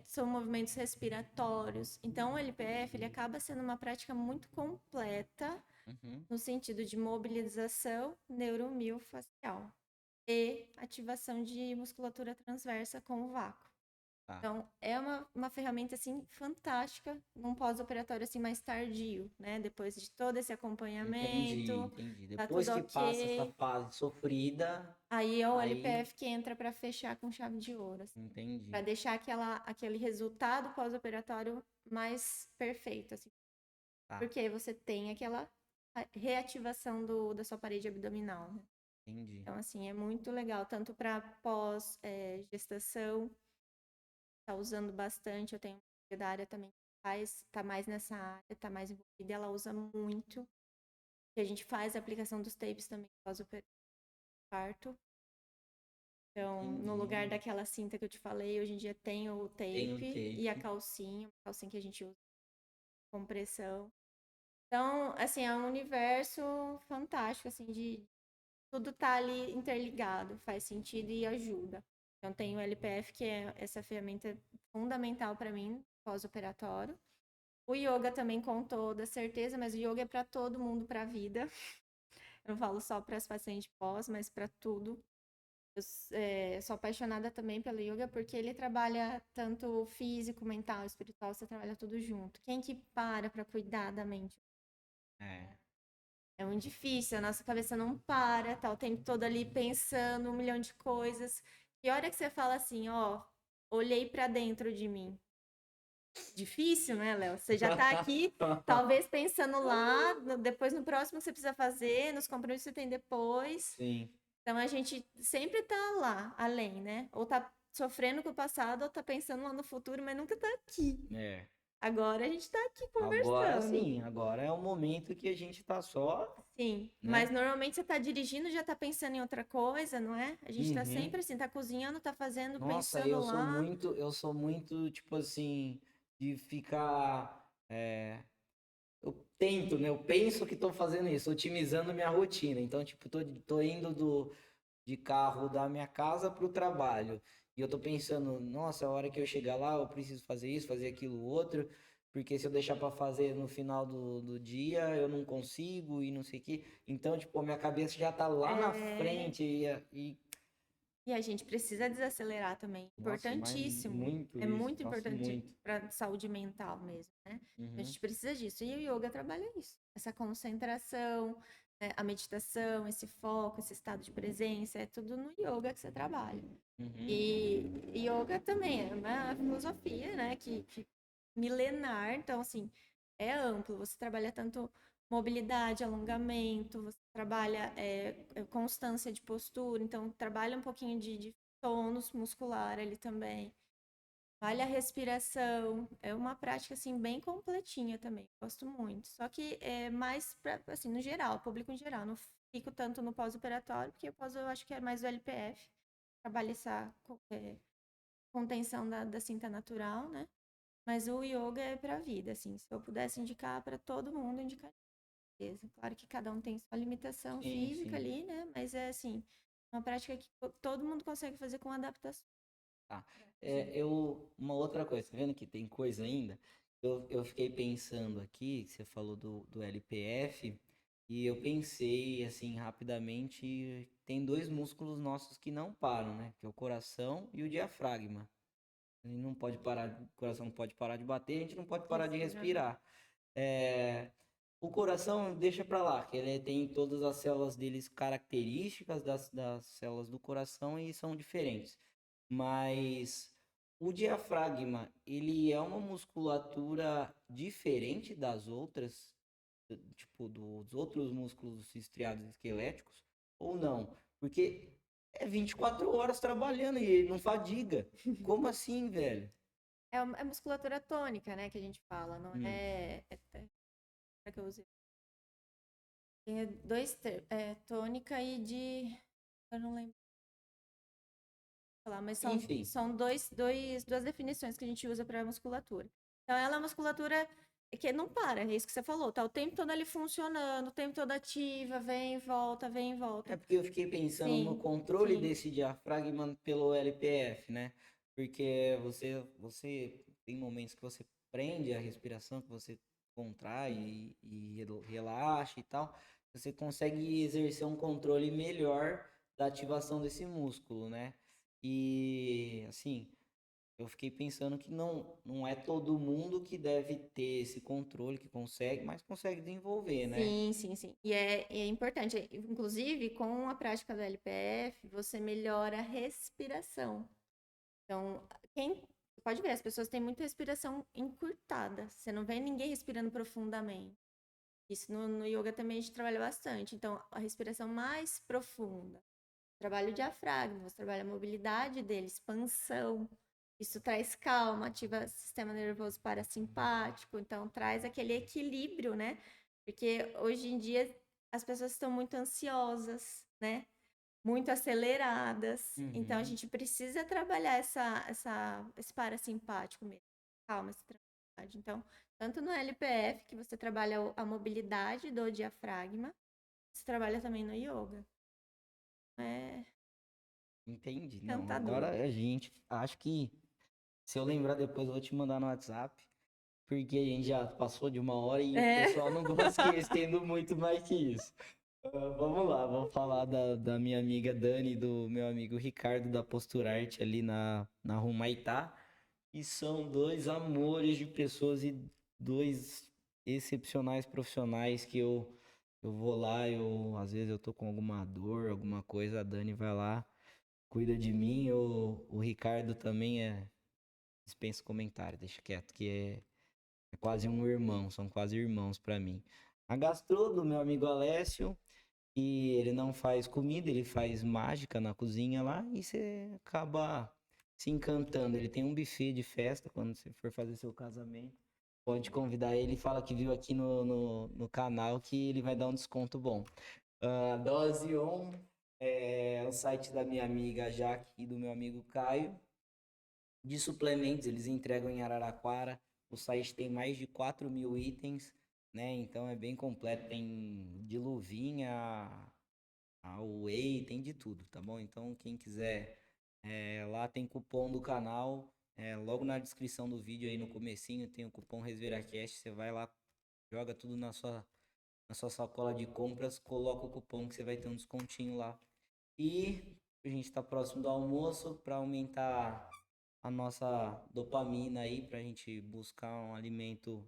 [SPEAKER 2] são movimentos respiratórios. Então, o LPF ele acaba sendo uma prática muito completa
[SPEAKER 1] Uhum.
[SPEAKER 2] no sentido de mobilização neuromiofacial e ativação de musculatura transversa com o vácuo.
[SPEAKER 1] Tá.
[SPEAKER 2] Então, é uma ferramenta, assim, fantástica num pós-operatório, assim, mais tardio, né? Depois de todo esse
[SPEAKER 1] Entendi,
[SPEAKER 2] acompanhamento,
[SPEAKER 1] entendi.
[SPEAKER 2] tá
[SPEAKER 1] Depois
[SPEAKER 2] tudo
[SPEAKER 1] que passa essa
[SPEAKER 2] ok.
[SPEAKER 1] fase sofrida,
[SPEAKER 2] Aí é o
[SPEAKER 1] aí
[SPEAKER 2] LPF que entra para fechar com chave de ouro, assim, para
[SPEAKER 1] entendi.
[SPEAKER 2] deixar aquele resultado pós-operatório mais perfeito, assim.
[SPEAKER 1] Tá,
[SPEAKER 2] Porque você tem aquela reativação da sua parede abdominal, né?
[SPEAKER 1] entendi.
[SPEAKER 2] Então, assim, é muito legal, tanto para pós-gestação, tá usando bastante. Eu tenho uma amiga da área também que faz, tá mais nessa área, tá mais envolvida, ela usa muito. E a gente faz a aplicação dos tapes também pós-parto. Então, no lugar
[SPEAKER 1] Entendi.
[SPEAKER 2] daquela cinta que eu te falei, hoje em dia tem o
[SPEAKER 1] Tem um
[SPEAKER 2] tape e
[SPEAKER 1] tape.
[SPEAKER 2] a calcinha que a gente usa com compressão. Então, assim, é um universo fantástico, assim, de tudo tá ali interligado, faz sentido e ajuda. Então, tem o LPF, que é essa ferramenta fundamental para mim, pós-operatório. O yoga também com toda certeza, mas o yoga é para todo mundo, para a vida. Eu não falo só para as pacientes pós, mas para tudo. Eu sou apaixonada também pelo yoga porque ele trabalha tanto físico, mental, espiritual, você trabalha tudo junto. Quem que para cuidar da mente?
[SPEAKER 1] É.
[SPEAKER 2] É muito difícil, a nossa cabeça não para, tá o tempo todo ali pensando um milhão de coisas. E a hora que você fala assim, ó, olhei para dentro de mim. Difícil, né, Léo? Você já tá aqui, talvez pensando lá, depois no próximo que você precisa fazer, nos compromissos que você tem depois.
[SPEAKER 1] Sim.
[SPEAKER 2] Então a gente sempre tá lá, além, né? Ou tá sofrendo com o passado, ou tá pensando lá no futuro, mas nunca tá aqui.
[SPEAKER 1] É.
[SPEAKER 2] Agora a gente tá aqui
[SPEAKER 1] Agora
[SPEAKER 2] conversando.
[SPEAKER 1] sim, agora é o momento que a gente tá só,
[SPEAKER 2] Sim, mas
[SPEAKER 1] né?
[SPEAKER 2] normalmente você tá dirigindo, já tá pensando em outra coisa, não é? A gente tá
[SPEAKER 1] Uhum.
[SPEAKER 2] sempre assim, tá cozinhando, tá fazendo,
[SPEAKER 1] Nossa,
[SPEAKER 2] pensando lá.
[SPEAKER 1] eu sou muito, tipo assim, de ficar. Eu tento, né? Eu penso que tô fazendo isso, otimizando minha rotina. Então, tipo, tô indo de carro da minha casa pro trabalho. E eu tô pensando, nossa, a hora que eu chegar lá, eu preciso fazer isso, fazer aquilo outro. porque se eu deixar pra fazer no final do dia, eu não consigo e não sei o quê. Então, tipo, a minha cabeça já tá lá na
[SPEAKER 2] É,
[SPEAKER 1] frente e
[SPEAKER 2] e a gente precisa desacelerar também.
[SPEAKER 1] nossa, mas
[SPEAKER 2] Importantíssimo.
[SPEAKER 1] muito
[SPEAKER 2] É
[SPEAKER 1] isso,
[SPEAKER 2] muito
[SPEAKER 1] nossa,
[SPEAKER 2] importante
[SPEAKER 1] muito.
[SPEAKER 2] para saúde mental mesmo, né? A
[SPEAKER 1] Uhum,
[SPEAKER 2] gente precisa disso. E o yoga trabalha isso. Essa concentração, né? A meditação, esse foco, esse estado de presença, é tudo no yoga que você trabalha.
[SPEAKER 1] uhum,
[SPEAKER 2] E yoga também é uma filosofia, né? Que milenar. Então, assim, é amplo. Você trabalha tanto mobilidade, alongamento, você trabalha constância de postura, então trabalha um pouquinho de tônus muscular ali também. Trabalha a respiração, é uma prática assim bem completinha também, gosto muito. Só que é mais pra, assim, no geral, público em geral, não fico tanto no pós-operatório, porque o pós eu acho que é mais o LPF, trabalha essa contenção da cinta natural, né? Mas o yoga é pra vida, assim, se eu pudesse indicar para todo mundo, indicaria. Claro que cada um tem sua limitação
[SPEAKER 1] sim,
[SPEAKER 2] física
[SPEAKER 1] sim.
[SPEAKER 2] ali, né? Mas é assim, uma prática que todo mundo consegue fazer com adaptação.
[SPEAKER 1] Tá. Uma outra coisa, tá vendo que tem coisa ainda? Eu fiquei pensando aqui, que você falou do LPF, e eu pensei, assim, rapidamente, tem dois músculos nossos que não param, né? Que é o coração e o diafragma. A gente não pode parar, o coração não pode parar de bater, a gente não pode parar de
[SPEAKER 2] Respira.
[SPEAKER 1] respirar. É, o coração deixa pra lá, que ele tem todas as células deles características das células do coração e são diferentes. Mas o diafragma, ele é uma musculatura diferente das outras, tipo, dos outros músculos estriados esqueléticos, ou não? Porque é 24 horas trabalhando e não fadiga. Como assim, velho?
[SPEAKER 2] É musculatura tônica, né, que a gente fala, não
[SPEAKER 1] Hum.
[SPEAKER 2] é que eu usei. Tem dois tônica e de. Eu não lembro falar, mas
[SPEAKER 1] Enfim,
[SPEAKER 2] são duas definições que a gente usa para musculatura. Então, ela é uma musculatura que não para, é isso que você falou, tá o tempo todo ali funcionando, o tempo todo ativa, vem e volta, vem e
[SPEAKER 1] é
[SPEAKER 2] volta.
[SPEAKER 1] porque eu fiquei pensando no
[SPEAKER 2] Sim,
[SPEAKER 1] controle
[SPEAKER 2] sim.
[SPEAKER 1] desse diafragma pelo LPF, né? Porque você tem momentos que você prende a respiração, que você contrai e relaxa e tal. Você consegue exercer um controle melhor da ativação desse músculo, né? E assim, eu fiquei pensando que não é todo mundo que deve ter esse controle, que consegue, mas consegue desenvolver, né?
[SPEAKER 2] Sim, sim, sim. E é importante, inclusive com a prática do LPF, você melhora a respiração. Então, quem pode ver, as pessoas têm muita respiração encurtada. Você não vê ninguém respirando profundamente. Isso no yoga também a gente trabalha bastante. Então, a respiração mais profunda. Trabalha o diafragma, você trabalha a mobilidade dele, expansão. Isso traz calma, ativa o sistema nervoso parasimpático, então traz aquele equilíbrio, né? Porque hoje em dia as pessoas estão muito ansiosas, né? Muito aceleradas. Então a
[SPEAKER 1] Uhum.
[SPEAKER 2] gente precisa trabalhar esse parasimpático mesmo. Calma, essa tranquilidade. Então, tanto no LPF, que você trabalha a mobilidade do diafragma, você trabalha também no yoga. É
[SPEAKER 1] Entendi. Não,
[SPEAKER 2] encantador.
[SPEAKER 1] agora a gente, acho que se eu lembrar depois eu vou te mandar no WhatsApp, porque a gente já passou de 1 hora e o
[SPEAKER 2] É.
[SPEAKER 1] pessoal não gosta que eu estendo muito mais que isso. Vamos lá, vamos falar da minha amiga Dani e do meu amigo Ricardo da Postura Arte ali na Humaitá. E são dois amores de pessoas e dois excepcionais profissionais que eu vou lá, às vezes eu tô com alguma dor, alguma coisa, a Dani vai lá, cuida de mim, o Ricardo também dispensa comentário, deixa quieto, que é quase um irmão, são quase irmãos pra mim. A Gastro do meu amigo Alessio, e ele não faz comida, ele faz mágica na cozinha lá e você acaba se encantando. Ele tem um buffet de festa quando você for fazer seu casamento. Pode convidar ele e fala que viu aqui no canal que ele vai dar um desconto bom. Dose On é o site da minha amiga Jaque e do meu amigo Caio. De suplementos, eles entregam em Araraquara. O site tem mais de 4.000 itens, né? Então é bem completo. Tem de luvinha a whey, tem de tudo, tá bom? Então quem quiser, lá tem cupom do canal, Logo na descrição do vídeo aí no comecinho tem o cupom ResveraCast, você vai lá, joga tudo na sua sacola de compras, coloca o cupom que você vai ter um descontinho lá. E a gente tá próximo do almoço para aumentar a nossa dopamina aí, pra gente buscar um alimento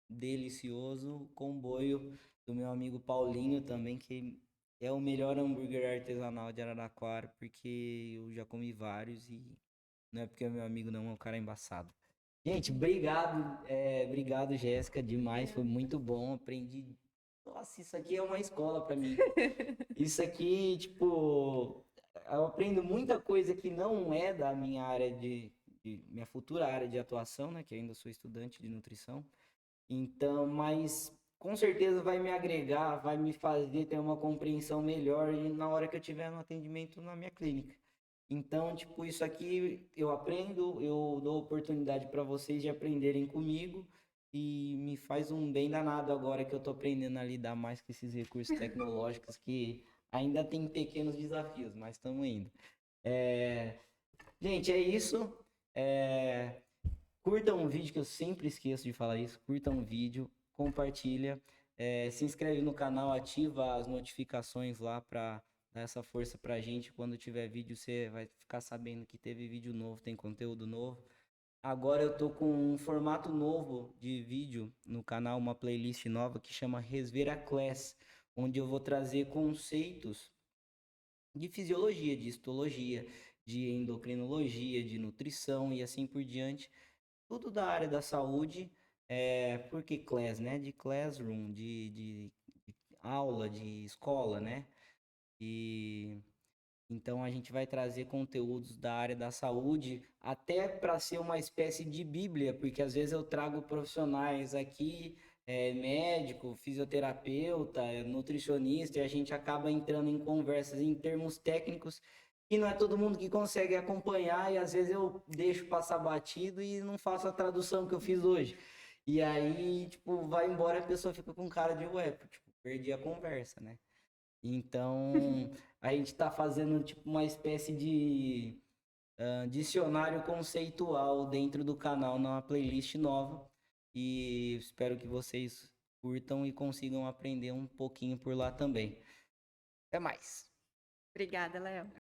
[SPEAKER 1] delicioso, comboio do meu amigo Paulinho também, que é o melhor hambúrguer artesanal de Araraquara, porque eu já comi vários e não é porque é meu amigo não, é um cara embaçado. Gente, obrigado, obrigado Jéssica, demais, foi muito bom, aprendi. Nossa, isso aqui é uma escola pra mim. Isso aqui, tipo, eu aprendo muita coisa que não é da minha área minha futura área de atuação, né? Que ainda sou estudante de nutrição. Então, mas com certeza vai me agregar, vai me fazer ter uma compreensão melhor na hora que eu tiver no atendimento na minha clínica. Então, tipo, isso aqui eu aprendo, eu dou oportunidade para vocês de aprenderem comigo e me faz um bem danado agora que eu tô aprendendo a lidar mais com esses recursos tecnológicos que ainda tem pequenos desafios, mas estamos indo. É, Gente, é isso. É, Curtam o vídeo, que eu sempre esqueço de falar isso. Curtam o vídeo, compartilha, se inscreve no canal, ativa as notificações lá para dar essa força pra gente. Quando tiver vídeo, você vai ficar sabendo que teve vídeo novo, tem conteúdo novo. Agora eu tô com um formato novo de vídeo no canal, uma playlist nova que chama Resvera Class, onde eu vou trazer conceitos de fisiologia, de histologia, de endocrinologia, de nutrição e assim por diante, tudo da área da saúde, porque class, né? De classroom, de aula, de escola, né? E então a gente vai trazer conteúdos da área da saúde, até para ser uma espécie de bíblia, porque às vezes eu trago profissionais aqui, médico, fisioterapeuta, nutricionista, e a gente acaba entrando em conversas em termos técnicos e não é todo mundo que consegue acompanhar, e às vezes eu deixo passar batido e não faço a tradução que eu fiz hoje. E aí, tipo, vai embora e a pessoa fica com cara de ué, tipo, perdi a conversa, né? Então, a gente está fazendo tipo uma espécie de dicionário conceitual dentro do canal, numa playlist nova. E espero que vocês curtam e consigam aprender um pouquinho por lá também. Até mais!
[SPEAKER 2] Obrigada, Léo.